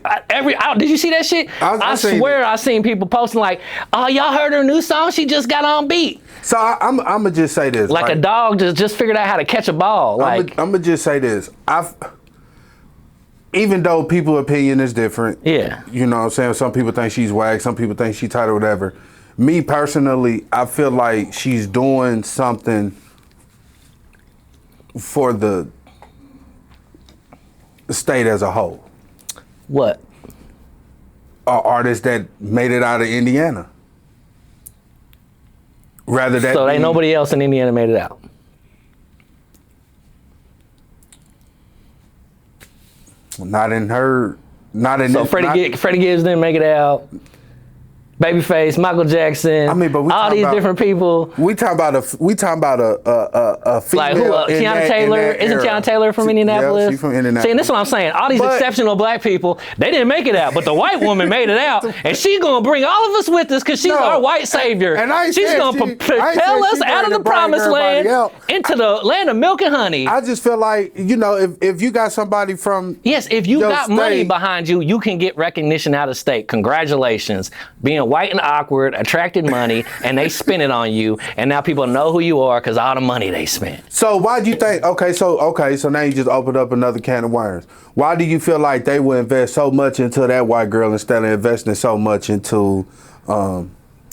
B: Did you see that shit? I swear I seen people posting like, oh, y'all heard her new song? She just got on beat.
A: So I'm gonna just say this.
B: Like a dog just figured out how to catch a ball. Like,
A: I'm gonna just say this. Even though people's opinion is different.
B: Yeah.
A: You know what I'm saying? Some people think she's whack. Some people think she tight or whatever. Me personally, I feel like she's doing something for the state as a whole.
B: What?
A: An artist that made it out of Indiana. Rather than.
B: So ain't nobody else in Indiana made it out.
A: Not in her. Not in.
B: So Freddie Gibbs didn't make it out. Babyface, Michael Jackson.
A: I mean, but
B: all these different people.
A: We talking about a female.
B: Like who? Tiana Taylor. Isn't Tiana Taylor from Indianapolis?
A: Yeah, she's from Indianapolis.
B: See, and this is what I'm saying. All these exceptional black people, they didn't make it out, but the white woman made it out, and she's gonna bring all of us with us because she's our white savior. And she's gonna propel us out of the promised land into the land of milk and honey.
A: I just feel like, if you got somebody from
B: if you got money behind you, you can get recognition out of state. Congratulations, being white and awkward attracted money, and they spend it on you, and now people know who you are because all the money they spent.
A: So why do you think? So now you just opened up another can of worms. Why do you feel like they would invest so much into that white girl instead of investing so much into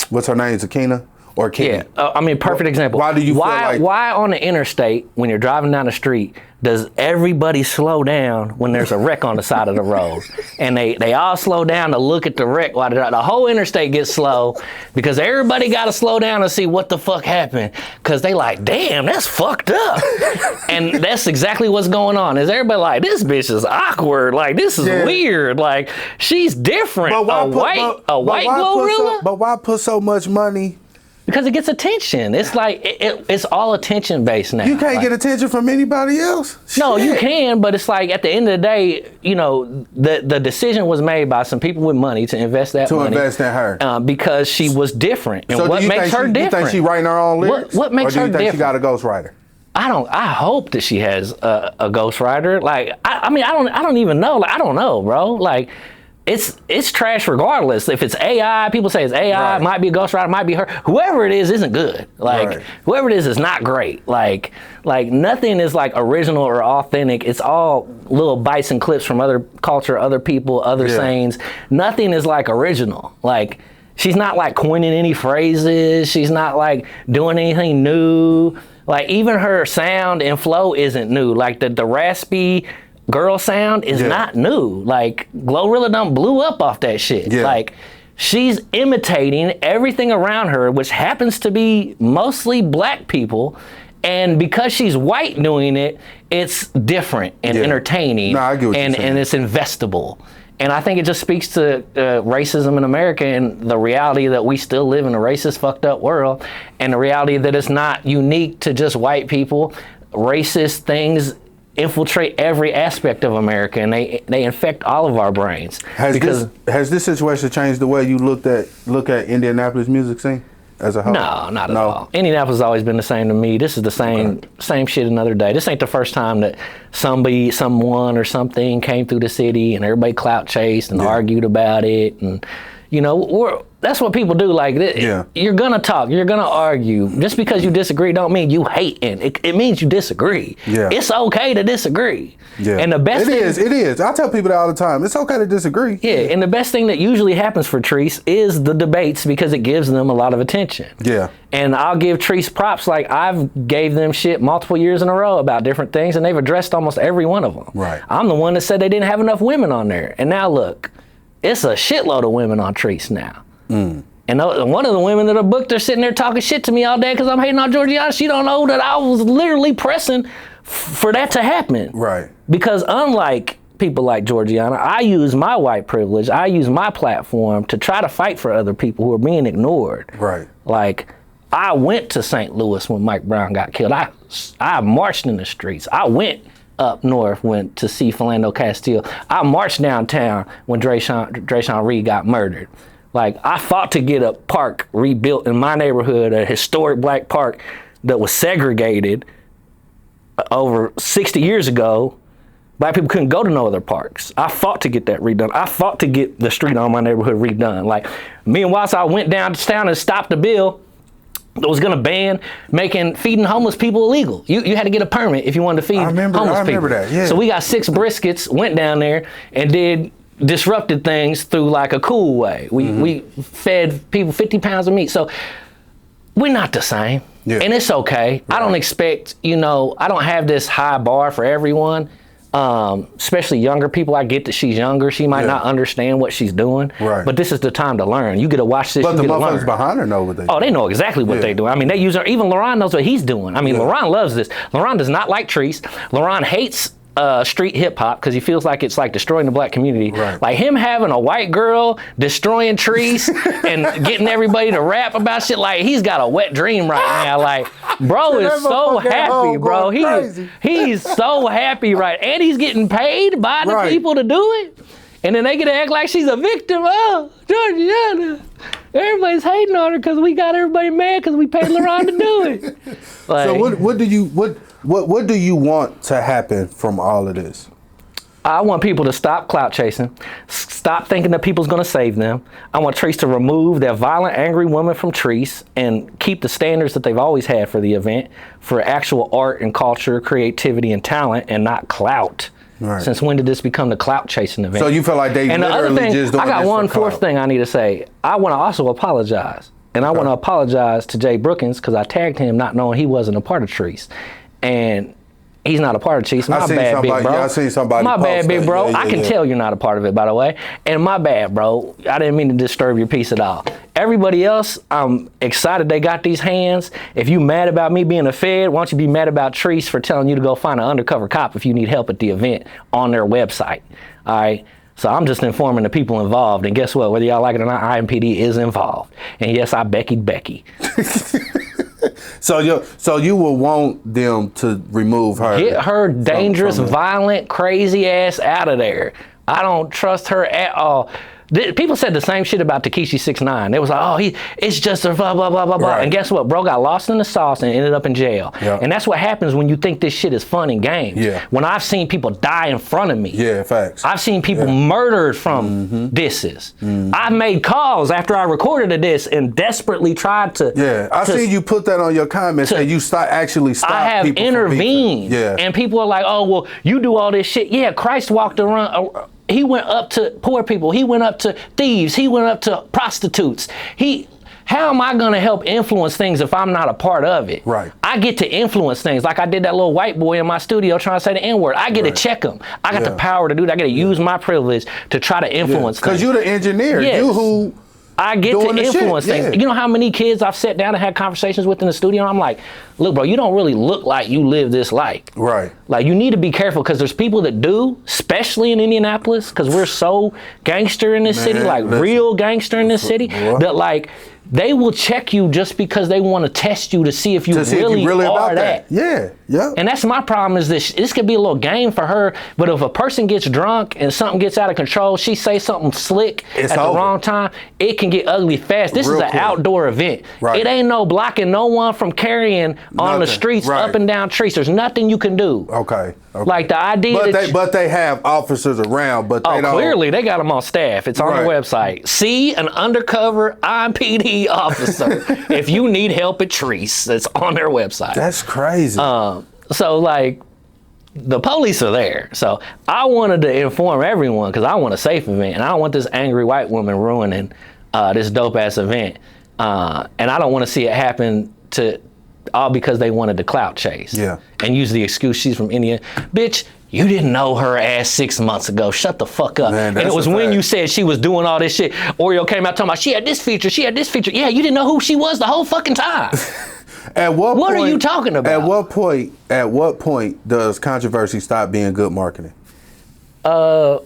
A: what's her name, Zakina? Or Kim?
B: Yeah, perfect example.
A: Why do you feel like...
B: Why on the interstate, when you're driving down the street, does everybody slow down when there's a wreck on the side of the road? And they all slow down to look at the wreck while the whole interstate gets slow because everybody got to slow down and see what the fuck happened because they like, damn, that's fucked up. And that's exactly what's going on. Is everybody like, this bitch is awkward. Like, this is weird. Like, she's different. But white Glorilla?
A: But why put so much money?
B: Because it gets attention. It's like, it's all attention based now.
A: You can't get attention from anybody else?
B: No, you can, but it's like at the end of the day, the decision was made by some people with money to invest money.
A: To invest in her.
B: Because she was different. And what makes her different?
A: You think she writing her own lyrics?
B: What makes her different?
A: Or do you think she got a ghostwriter?
B: I hope that she has a ghostwriter. Like, I don't even know. Like, I don't know, bro. Like, it's trash regardless. If it's AI, people say it's AI, it might be a ghostwriter, it might be her. Whoever it is isn't good. Like, whoever it is not great. Like nothing is like original or authentic. It's all little bites and clips from other culture, other people, other sayings. Nothing is like original. Like, she's not like coining any phrases. She's not like doing anything new. Like, even her sound and flow isn't new. Like the raspy girl sound is not new. Like, Glorilla done blew up off that shit. Like, she's imitating everything around her, which happens to be mostly black people. And because she's white doing it, it's different and entertaining.
A: No, I get what you're saying.
B: And it's investable. And I think it just speaks to racism in America and the reality that we still live in a racist, fucked up world. And the reality that it's not unique to just white people. Racist things infiltrate every aspect of America, and they infect all of our brains.
A: Has this situation changed the way you look at Indianapolis music scene as a whole?
B: No, not at all. Indianapolis has always been the same to me. This is the same shit another day. This ain't the first time that someone or something came through the city and everybody clout chased and argued about it, and that's what people do. Like, you're gonna talk, you're gonna argue. Just because you disagree don't mean you hating. It means you disagree. It's okay to disagree. And the best
A: it is. I tell people that all the time. It's okay to disagree.
B: And the best thing that usually happens for Chreece is the debates because it gives them a lot of attention. And I'll give Chreece props. Like, I've gave them shit multiple years in a row about different things, and they've addressed almost every one of them. I'm the one that said they didn't have enough women on there, and now look, it's a shitload of women on Chreece now. And one of the women that are booked are sitting there talking shit to me all day because I'm hating on Jorjiana. She don't know that I was literally pressing for that to happen. Because unlike people like Jorjiana, I use my white privilege, I use my platform to try to fight for other people who are being ignored. Like, I went to St. Louis when Mike Brown got killed. I marched in the streets. I went up north to see Philando Castile. I marched downtown when Dre'Shawn Reed got murdered. Like, I fought to get a park rebuilt in my neighborhood, a historic black park that was segregated over 60 years ago. Black people couldn't go to no other parks. I fought to get that redone. I fought to get the street on my neighborhood redone. Like, me and Watson went downtown and stopped a bill that was gonna ban feeding homeless people illegal. You had to get a permit if you wanted to feed homeless people. I remember that, So we got 6 briskets, went down there and disrupted things through like a cool way. We fed people 50 pounds of meat. So we're not the same. And it's okay. I don't expect, I don't have this high bar for everyone. Especially younger people. I get that she's younger. She might not understand what she's doing. But this is the time to learn. You get to watch this.
A: But the motherfuckers behind her know what they do.
B: Oh, they know exactly what they do. I mean, they use her. Even LaRon knows what he's doing. I mean, LaRon loves this. LaRon does not like Chreece. LaRon hates street hip hop because he feels like it's like destroying the black community.
A: Right.
B: Like him having a white girl destroying Chreece and getting everybody to rap about shit. Like he's got a wet dream right now. Like bro is so happy, bro. He's so happy, right? And he's getting paid by the people to do it. And then they get to act like she's a victim. Oh, Jorjiana. Everybody's hating on her because we got everybody mad because we paid LaRon to do it. Like,
A: so what do you want to happen from all of this?
B: I want people to stop clout chasing, stop thinking that people's going to save them. I want Chreece to remove that violent, angry woman from Chreece and keep the standards that they've always had for the event, for actual art and culture, creativity and talent, and not clout. Right. Since when did this become the clout chasing event?
A: So you feel like they
B: and
A: literally
B: the other thing,
A: just doing
B: I got
A: this
B: one
A: for
B: fourth
A: clout.
B: thing I need to say. I want to also apologize. And I want to apologize to Jay Brookins because I tagged him not knowing he wasn't a part of Chreece. And he's not a part of Chreece. My bad, big bro.
A: Yeah, I seen somebody
B: my bad, big bro.
A: Yeah,
B: I can tell you're not a part of it, by the way. And my bad, bro. I didn't mean to disturb your peace at all. Everybody else, I'm excited they got these hands. If you mad about me being a Fed, why don't you be mad about Chreece for telling you to go find an undercover cop if you need help at the event on their website. All right. So I'm just informing the people involved. And guess what? Whether y'all like it or not, IMPD is involved. And yes, I Becky'd Becky.
A: So you will want them to remove her.
B: Get her dangerous, violent, crazy ass out of there. I don't trust her at all. People said the same shit about Tekashi 6ix9ine. They was like, oh, it's just a blah, blah, blah, blah, blah. Right. And guess what? Bro got lost in the sauce and ended up in jail. Yep. And that's what happens when you think this shit is fun and games. Yeah. When I've seen people die in front of me.
A: Yeah, facts.
B: I've seen people murdered from disses. I've made calls after I recorded a diss and desperately tried to.
A: Yeah, I seen you put that on your comments and you stop
B: I have intervened.
A: Yeah.
B: And people are like, oh, well, you do all this shit. Yeah, Christ walked around. He went up to poor people. He went up to thieves. He went up to prostitutes. How am I going to help influence things if I'm not a part of it?
A: Right.
B: I get to influence things. Like I did that little white boy in my studio trying to say the N-word. I get to check him. I got the power to do that. I get to use my privilege to try to influence things.
A: Because you're the engineer.
B: Yes.
A: You who
B: I get to influence things. You know how many kids I've sat down and had conversations with in the studio? And I'm like, look, bro, you don't really look like you live this life.
A: Right.
B: Like, you need to be careful because there's people that do, especially in Indianapolis, because we're so gangster in this city, like real gangster in this city, that like, they will check you just because they want to test you to see if you really are that.
A: Yeah, yeah.
B: And that's my problem is this could be a little game for her, but if a person gets drunk and something gets out of control, she say something slick at the wrong time, it can get ugly fast. This is an outdoor event. Right. It ain't no blocking no one from carrying on the streets up and down Chreece. There's nothing you can do.
A: Okay.
B: Like the idea
A: but they have officers around, but they don't.
B: Clearly they got them on staff. It's on their website. See an undercover IMPD officer if you need help at Chreece. That's on their website.
A: That's crazy.
B: So like the police are there. So I wanted to inform everyone because I want a safe event and I don't want this angry white woman ruining this dope ass event. And I don't want to see it happen to all because they wanted to clout chase. Yeah. And use the excuse she's from India. Bitch, you didn't know her ass 6 months ago. Shut the fuck up. Man, and it was when you said she was doing all this shit. Oreo came out talking about she had this feature, she had this feature. Yeah, you didn't know who she was the whole fucking time. What are you talking about?
A: At what point does controversy stop being good marketing?
B: I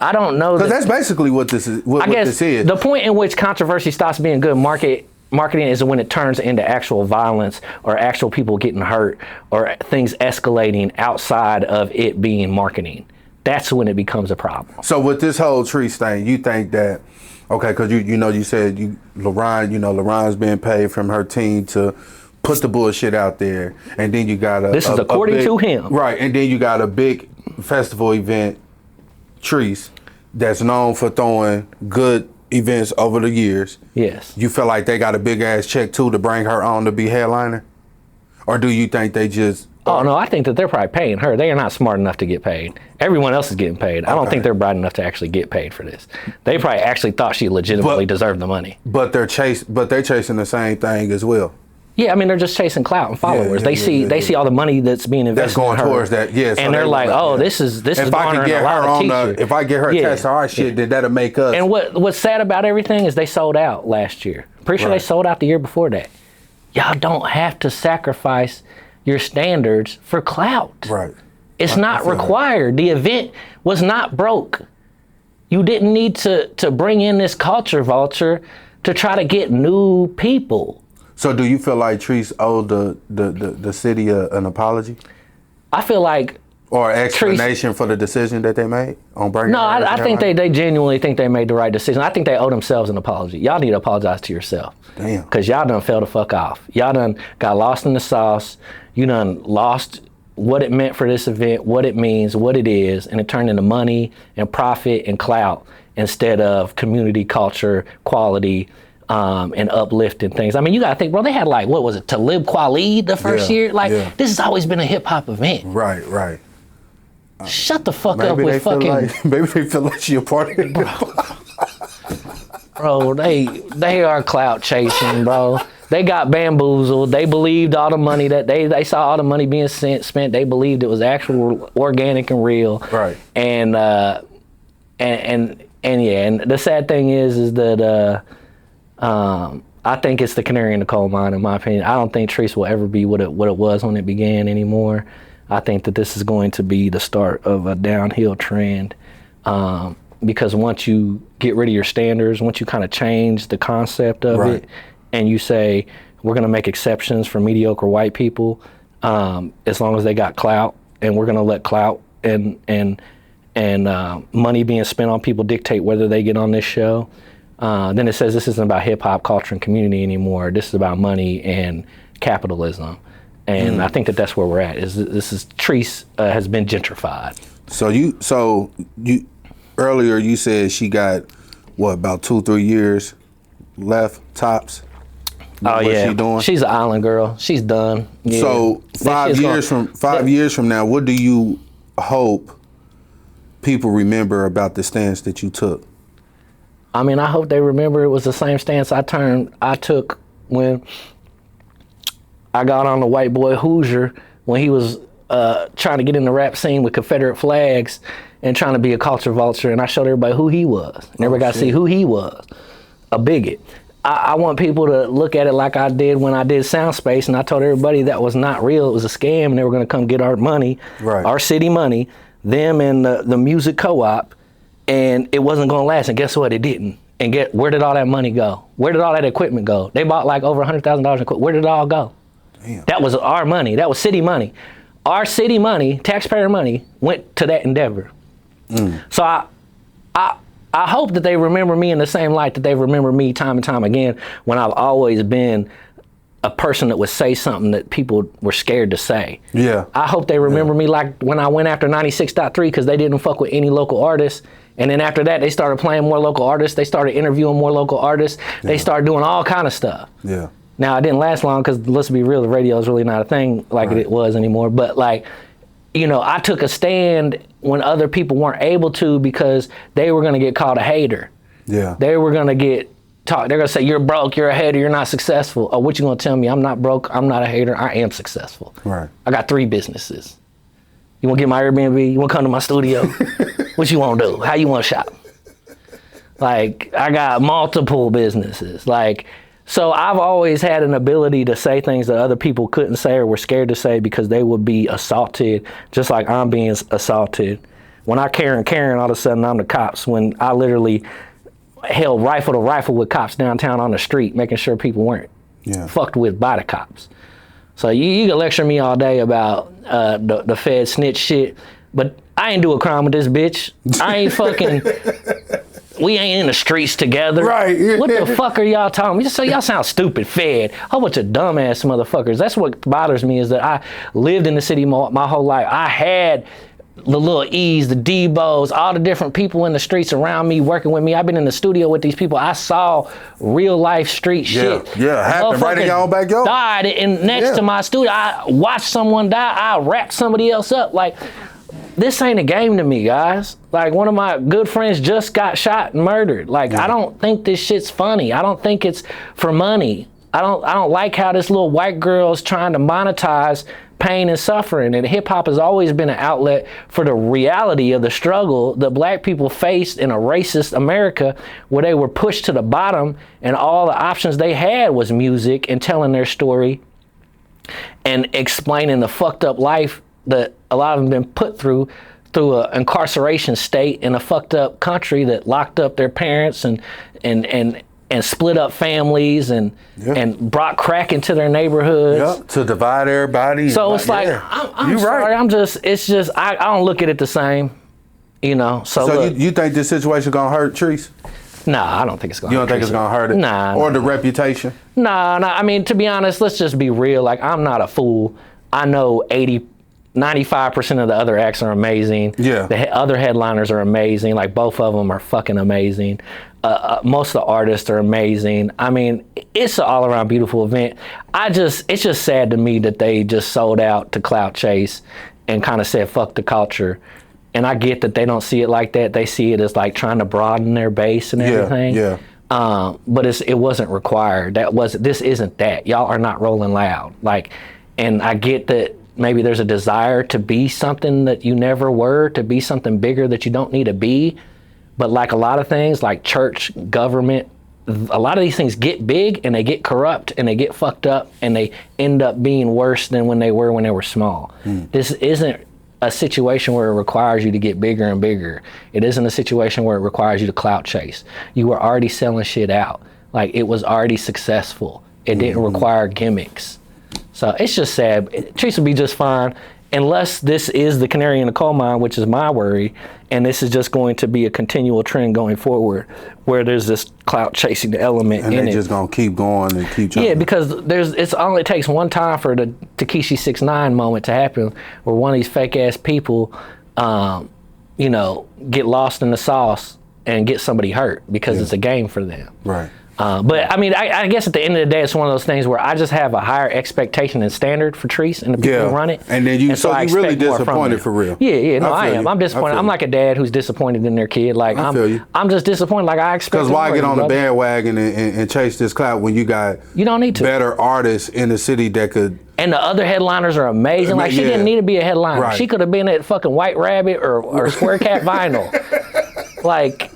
B: don't know.
A: Because that's basically what this is. I guess this is.
B: The point in which controversy stops being good marketing is when it turns into actual violence or actual people getting hurt or things escalating outside of it being marketing. That's when it becomes a problem.
A: So with this whole Chreece thing, you think that, okay, because you said LaRon's being paid from her team to put the bullshit out there, and then you got
B: this is according to him.
A: Right, and then you got a big festival event, Chreece, that's known for throwing good events over the years.
B: Yes.
A: You feel like they got a big ass check too to bring her on to be headliner? Or do you think they just...
B: Oh no, I think that they're probably paying her. They are not smart enough to get paid. Everyone else is getting paid. I don't think they're bright enough to actually get paid for this. They probably actually thought she legitimately deserved the money.
A: But they're chasing the same thing as well.
B: Yeah, I mean they're just chasing clout and followers. They see all the money that's being invested.
A: That's going
B: in her,
A: towards that. Yes.
B: And they're like, oh, this is going to earn a lot of teachers.
A: If I get her attached to our shit, then that'll make us.
B: And what's sad about everything is they sold out last year. Pretty sure they sold out the year before that. Y'all don't have to sacrifice your standards for clout.
A: Right.
B: It's not required. The event was not broke. You didn't need to bring in this culture vulture to try to get new people.
A: So do you feel like Chreece owed the city an apology?
B: I feel like
A: or explanation for the decision that they made on bringing.
B: No, I think they genuinely think they made the right decision. I think they owe themselves an apology. Y'all need to apologize to yourself.
A: Damn.
B: Because y'all done fell the fuck off. Y'all done got lost in the sauce. You done lost what it meant for this event, what it means, what it is, and it turned into money and profit and clout instead of community, culture, quality, and uplifting things. I mean, you gotta think, bro, they had like, what was it, Talib Kweli the first year? Like, this has always been a hip hop event.
A: Right.
B: Shut the fuck up with fucking.
A: Maybe they feel like she a part of it.
B: Bro, they are clout chasing, bro. They got bamboozled. They believed all the money that they saw all the money being spent. They believed it was actual organic and real.
A: Right.
B: And the sad thing is that I think it's the canary in the coal mine, in my opinion. I don't think Chreece will ever be what it was when it began anymore. I think that this is going to be the start of a downhill trend, because once you get rid of your standards, once you kind of change the concept of it, and you say, we're going to make exceptions for mediocre white people, as long as they got clout, and we're going to let clout and money being spent on people dictate whether they get on this show, then it says this isn't about hip hop, culture, and community anymore. This is about money and capitalism. And I think that's where we're at. Chreece has been gentrified. So
A: you earlier you said she got what, about 2-3 years left tops?
B: What she doing? She's an island girl. She's done. Yeah.
A: So 5 years from now, what do you hope people remember about the stance that you took?
B: I mean, I hope they remember it was the same stance I took when I got on the white boy Hoosier when he was trying to get in the rap scene with Confederate flags and trying to be a culture vulture, and I showed everybody who he was. And everybody got to see who he was, a bigot. I want people to look at it like I did when I did Soundspace, and I told everybody that was not real. It was a scam, and they were going to come get our money, our city money, them and the music co-op, and it wasn't going to last. And guess what? It didn't. And where did all that money go? Where did all that equipment go? They bought like over $100,000 in equipment. Where did it all go? Damn. That was our money. That was city money. Our city money, taxpayer money, went to that endeavor. So I hope that they remember me in the same light that they remember me time and time again, when I've always been a person that would say something that people were scared to say. Yeah. I hope they remember me like when I went after 96.3 because they didn't fuck with any local artists. And then after that, they started playing more local artists. They started interviewing more local artists. They started doing all kind of stuff. Yeah. Now, it didn't last long because, let's be real, the radio is really not a thing like it was anymore. But like, you know, I took a stand when other people weren't able to because they were going to get called a hater. Yeah. They were going to get talked. They're going to say, you're broke, you're a hater, you're not successful. Oh, what you going to tell me? I'm not broke, I'm not a hater, I am successful. Right. I got 3 businesses. You want to get my Airbnb? You want to come to my studio? What you want to do? How you want to shop? Like, I got multiple businesses. Like, so I've always had an ability to say things that other people couldn't say or were scared to say because they would be assaulted, just like I'm being assaulted. When I Karen, all of a sudden I'm the cops. When I literally held rifle to rifle with cops downtown on the street, making sure people weren't fucked with by the cops. So you can lecture me all day about the Fed snitch shit, but I ain't do a crime with this bitch. I ain't fucking... We ain't in the streets together. Right. Yeah. What the fuck are y'all talking about? So y'all sound stupid, Fed. A whole bunch of dumbass motherfuckers. That's what bothers me, is that I lived in the city my whole life. I had the Lil E's, the Debos, all the different people in the streets around me, working with me. I've been in the studio with these people. I saw real life street shit. Yeah, happened right in your own backyard. Died next to my studio. I watched someone die. I wrapped somebody else up. Like, this ain't a game to me, guys. Like, one of my good friends just got shot and murdered. Like, I don't think this shit's funny. I don't think it's for money. I don't like how this little white girl's trying to monetize pain and suffering. And hip hop has always been an outlet for the reality of the struggle that black people faced in a racist America, where they were pushed to the bottom and all the options they had was music and telling their story and explaining the fucked up life that a lot of them been put through an incarceration state in a fucked up country that locked up their parents and split up families and brought crack into their neighborhoods.
A: Yep, to divide everybody.
B: So it's like, I'm sorry, right. I don't look at it the same, you know. So look,
A: you think this situation gonna hurt Chreece?
B: Nah, I don't think it's gonna hurt.
A: You don't think it's gonna hurt it?
B: Nah.
A: Or the reputation?
B: Nah. I mean, to be honest, let's just be real. Like, I'm not a fool. I know 95% of the other acts are amazing.
A: Yeah.
B: The other headliners are amazing. Like, both of them are fucking amazing. Most of the artists are amazing. I mean, it's an all-around beautiful event. It's just sad to me that they just sold out to clout chase and kind of said, fuck the culture. And I get that they don't see it like that. They see it as like trying to broaden their base and everything.
A: Yeah.
B: But it wasn't required. This isn't that. Y'all are not Rolling Loud. Like, and I get that maybe there's a desire to be something that you never were, to be something bigger that you don't need to be. But like a lot of things, like church, government, a lot of these things get big and they get corrupt and they get fucked up and they end up being worse than when they were small. This isn't a situation where it requires you to get bigger and bigger. It isn't a situation where it requires you to clout chase. You were already selling shit out. Like, it was already successful. It didn't require gimmicks. So it's just sad. Chreece will be just fine unless this is the canary in the coal mine, which is my worry, and this is just going to be a continual trend going forward where there's this clout chasing element
A: and
B: in it.
A: And they're just going to keep going and keep jumping.
B: Yeah, because it only takes one time for the Tekashi 6ix9ine moment to happen where one of these fake ass people, you know, get lost in the sauce and get somebody hurt because it's a game for them.
A: Right.
B: But I mean, I guess at the end of the day, it's one of those things where I just have a higher expectation and standard for Chreece and the people who run it.
A: And then you really disappointed for real.
B: Yeah, no, I am. I'm disappointed. I'm like a dad who's disappointed in their kid. Like, I'm just disappointed. Like, I expect.
A: Because why get on the bandwagon and chase this clout when you don't need to. Better artists in the city that could.
B: And the other headliners are amazing. Like, she didn't need to be a headliner. Right. She could have been at fucking White Rabbit or Square Cat Vinyl. Like.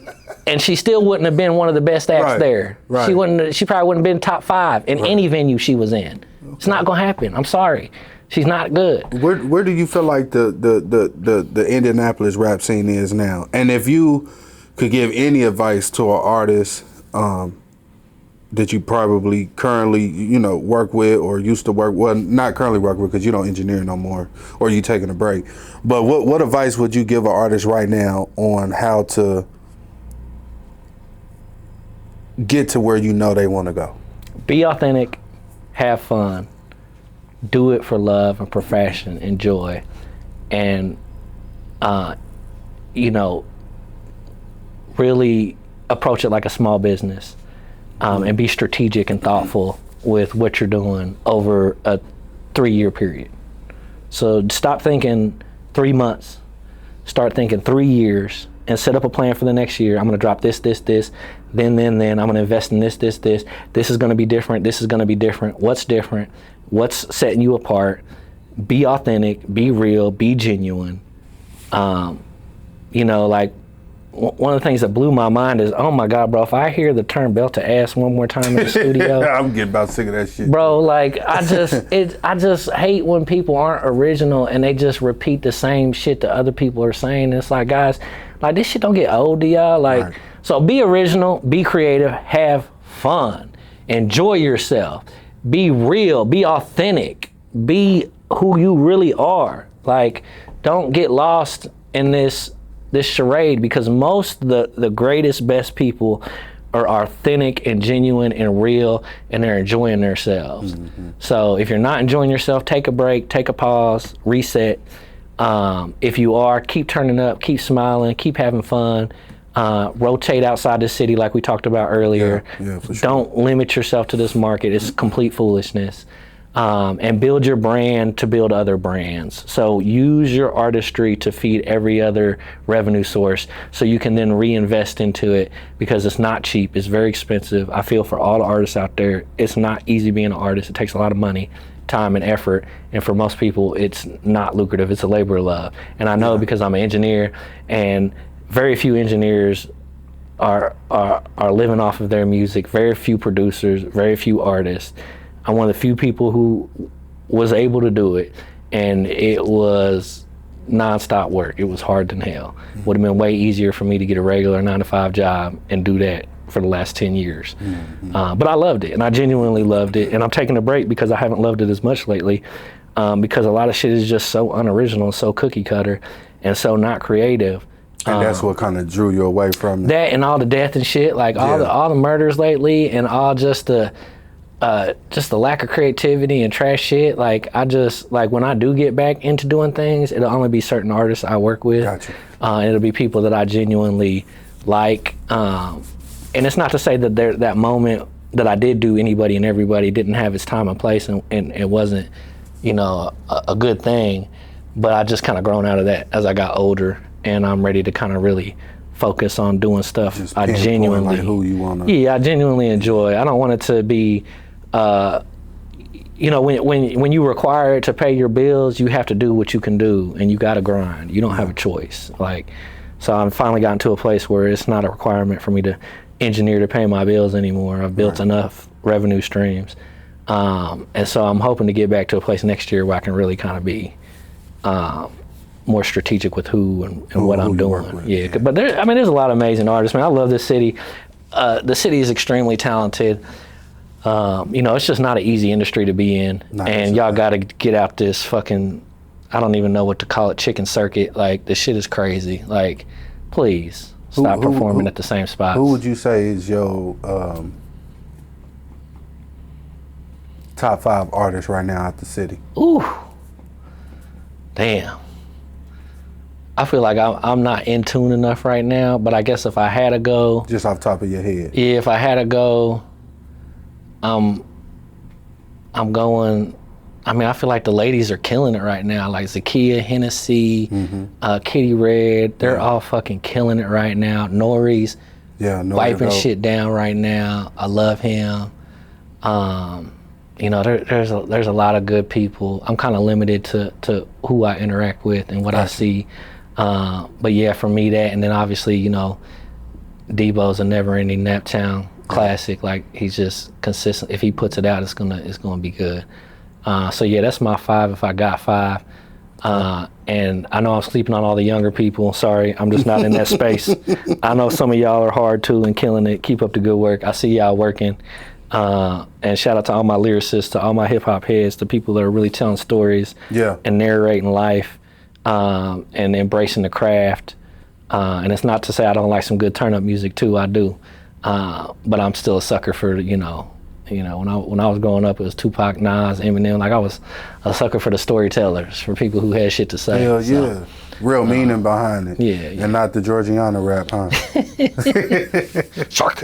B: And she still wouldn't have been one of the best acts there. Right. She probably wouldn't have been top 5 in any venue she was in. Okay. It's not gonna happen. I'm sorry. She's not good.
A: Where do you feel like the Indianapolis rap scene is now? And if you could give any advice to an artist that you probably currently, you know, work with or used to work, well, not currently work with because you don't engineer no more or you taking a break. But what advice would you give an artist right now on how to get to where you know they want to go?
B: Be authentic, have fun, do it for love and profession and joy, and you know, really approach it like a small business, and be strategic and thoughtful with what you're doing over a 3-year period. So stop thinking 3 months, start thinking 3 years, and set up a plan for the next year. I'm gonna drop this, then I'm gonna invest in this. This is gonna be different, this is gonna be different. What's different? What's setting you apart? Be authentic, be real, be genuine. You know, like, one of the things that blew my mind is, oh my God, bro, if I hear the term belt to ass one more time in the studio.
A: I'm getting about sick of that shit.
B: Bro, like, I just hate when people aren't original and they just repeat the same shit that other people are saying. It's like, guys, like, this shit don't get old to y'all. Like, so be original, be creative, have fun, enjoy yourself, be real, be authentic, be who you really are. Like, don't get lost in this charade, because most of the greatest, best people are authentic and genuine and real, and they're enjoying themselves. So if you're not enjoying yourself, take a break, take a pause, reset. If you are, keep turning up, keep smiling, keep having fun. Rotate outside the city like we talked about earlier. Yeah, for sure. Don't limit yourself to this market. It's complete foolishness. And build your brand to build other brands. So use your artistry to feed every other revenue source so you can then reinvest into it, because it's not cheap. It's very expensive. I feel for all the artists out there, it's not easy being an artist. It takes a lot of money, time, and effort. And for most people, it's not lucrative. It's a labor of love. And I know because I'm an engineer, and very few engineers are living off of their music. Very few producers, very few artists. I'm one of the few people who was able to do it, and it was nonstop work. It was hard than hell. Would have been way easier for me to get a regular 9-to-5 job and do that for the last 10 years. But I loved it, and I genuinely loved it. And I'm taking a break because I haven't loved it as much lately, because a lot of shit is just so unoriginal, so cookie cutter, and so not creative.
A: And that's what kind of drew you away from it.
B: That and all the death and shit, like all the murders lately, and all just the lack of creativity and trash shit. Like I just, like when I do get back into doing things, it'll only be certain artists I work with.
A: Gotcha.
B: It'll be people that I genuinely like. And it's not to say that that moment that I did do Anybody and Everybody didn't have its time and place, and it wasn't, you know, a good thing. But I just kind of grown out of that as I got older, and I'm ready to kind of really focus on doing stuff
A: Just
B: I genuinely,
A: like who you wanna.
B: Yeah, I genuinely enjoy. I don't want it to be, you know, when you require to pay your bills, you have to do what you can do, and you got to grind. You don't have a choice. Like, so I've finally gotten to a place where it's not a requirement for me to engineer to pay my bills anymore. I've built enough revenue streams, and so I'm hoping to get back to a place next year where I can really kind of be more strategic with who and what I'm doing. Yeah, but there's a lot of amazing artists, man. I love this city. The city is extremely talented. You know, it's just not an easy industry to be in. And y'all got to get out this fucking, I don't even know what to call it, chicken circuit. Like, this shit is crazy. Like, please stop performing at the same spots.
A: Who would you say is your top 5 artists right now out the city?
B: Ooh, damn. I feel like I'm not in tune enough right now, but I guess if I had to go,
A: just off the top of your head.
B: Yeah, if I had to go, I'm going. I mean, I feel like the ladies are killing it right now. Like Zakiya, Hennessy, Kitty Red, they're all fucking killing it right now. Nori's wiping shit down right now. I love him. You know, there's a lot of good people. I'm kind of limited to who I interact with and what I see. But yeah, for me that, and then obviously, you know, Debo's a never-ending Naptown classic. Like, he's just consistent. If he puts it out, it's gonna be good. So yeah, that's my 5 if I got 5. And I know I'm sleeping on all the younger people. Sorry, I'm just not in that space. I know some of y'all are hard too and killing it. Keep up the good work. I see y'all working. And shout out to all my lyricists, to all my hip hop heads, to people that are really telling stories and narrating life, and embracing the craft. And it's not to say I don't like some good turn up music too. I do. But I'm still a sucker for, you know, when I was growing up, it was Tupac, Nas, Eminem. Like, I was a sucker for the storytellers, for people who had shit to say.
A: Hell yeah. Real meaning behind it.
B: Yeah.
A: And not the Jorjiana rap, huh?
B: Shark.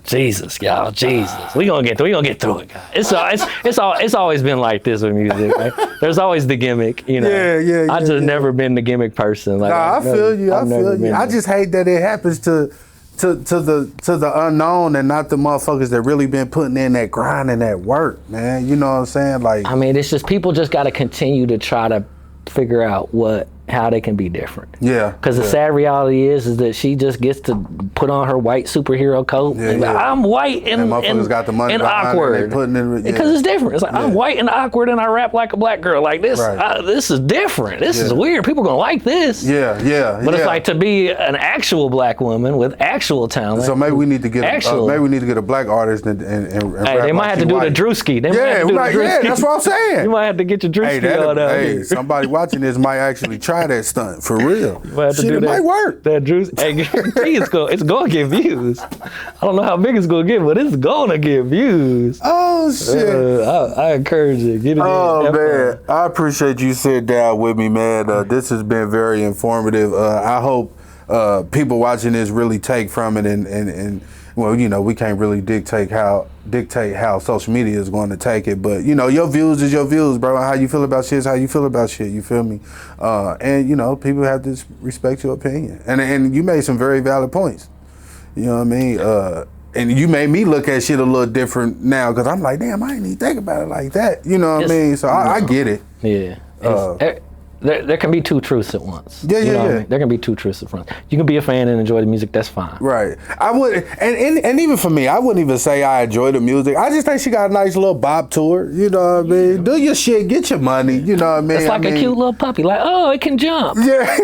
B: Jesus, y'all, Jesus. We gonna get through it, guys. It's always been like this with music, right? There's always the gimmick, you know.
A: Yeah.
B: I just never been the gimmick person. Like,
A: I feel you. I just hate that it happens to the unknown and not the motherfuckers that really been putting in that grind and that work, man. You know what I'm saying? Like,
B: I mean, it's just people just got to continue to try to figure out how they can be different.
A: Yeah.
B: Because the sad reality is that she just gets to put on her white superhero coat and like, I'm white and
A: got the money
B: and awkward. Because it's different. It's like, I'm white and awkward and I rap like a black girl. Like this, this is different. This is weird. People are gonna like this.
A: Yeah.
B: But it's like, to be an actual black woman with actual talent.
A: So maybe we need to get a black artist and
B: hey, they might have to do the Drewski.
A: That's what I'm saying.
B: You might have to get your Drewski on out here.
A: Somebody watching this might actually try that stunt for real.
B: It might work. That Drew, I guarantee it's gonna get views. I don't know how big it's gonna get, but it's gonna get views.
A: Oh shit!
B: I encourage it. Get it
A: in. Man, I appreciate you sitting down with me, man. This has been very informative. I hope people watching this really take from it and well, you know, we can't really dictate how social media is going to take it, but you know, your views is your views, bro. How you feel about shit is how you feel about shit. You feel me? And you know, people have to respect your opinion. And you made some very valid points. You know what I mean? And you made me look at shit a little different now, because I'm like, damn, I didn't even think about it like that. You know what I mean? So I get it.
B: Yeah. there can be two truths at once.
A: Yeah,
B: You know what I
A: yeah.
B: mean? There can be two truths at once. You can be a fan and enjoy the music. That's fine.
A: Right. I would, and even for me, I wouldn't even say I enjoy the music. I just think she got a nice little bop to her. You know what I mean? Do your shit, get your money. You know what I mean?
B: It's like a cute little puppy. Like, oh, it can jump.
A: Yeah.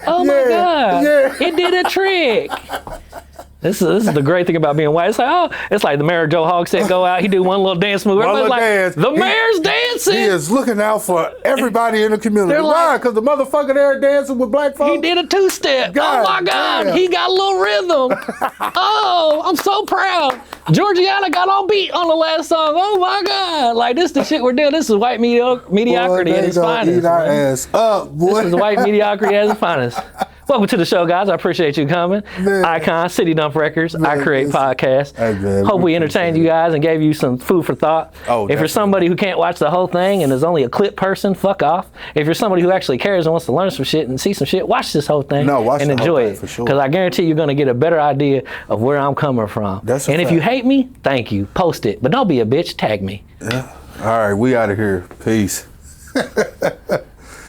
B: Oh my God.
A: Yeah.
B: It did a trick. This is the great thing about being white. It's like, oh, it's like the mayor Joe Hogg said, go out, he do one little dance move. Everybody's like,
A: dance.
B: the mayor's dancing.
A: He is looking out for everybody in the community.
B: They're
A: Why?
B: like-
A: Because the motherfucker there dancing with black folks.
B: He did a two-step.
A: God
B: Oh my God.
A: damn.
B: He got a little rhythm. Oh, I'm so proud. Jorjiana got on beat on the last song. Oh my God. Like, this is the shit we're doing. This is white mediocrity
A: Boy,
B: at
A: they
B: its
A: gonna
B: finest.
A: eat our
B: man.
A: ass up, boy.
B: This is white mediocrity at its finest. Welcome to the show, guys. I appreciate you coming.
A: Man.
B: Icon, City Dump Records, iCreate
A: listen.
B: podcast.
A: Hey, man,
B: Hope
A: we
B: we entertained you guys and gave you some food for thought.
A: Oh,
B: if you're
A: definitely.
B: somebody who can't watch the whole thing and is only a clip person, fuck off. If you're somebody who actually cares and wants to learn some shit and see some shit, watch this whole thing
A: No, watch
B: and
A: the whole
B: enjoy
A: thing,
B: it.
A: for sure.
B: Because I guarantee you're going to get a better idea of where I'm coming from.
A: That's a
B: and if you
A: fact.
B: hate me, thank you. Post it. But don't be a bitch. Tag me.
A: All right, we out of here. Peace.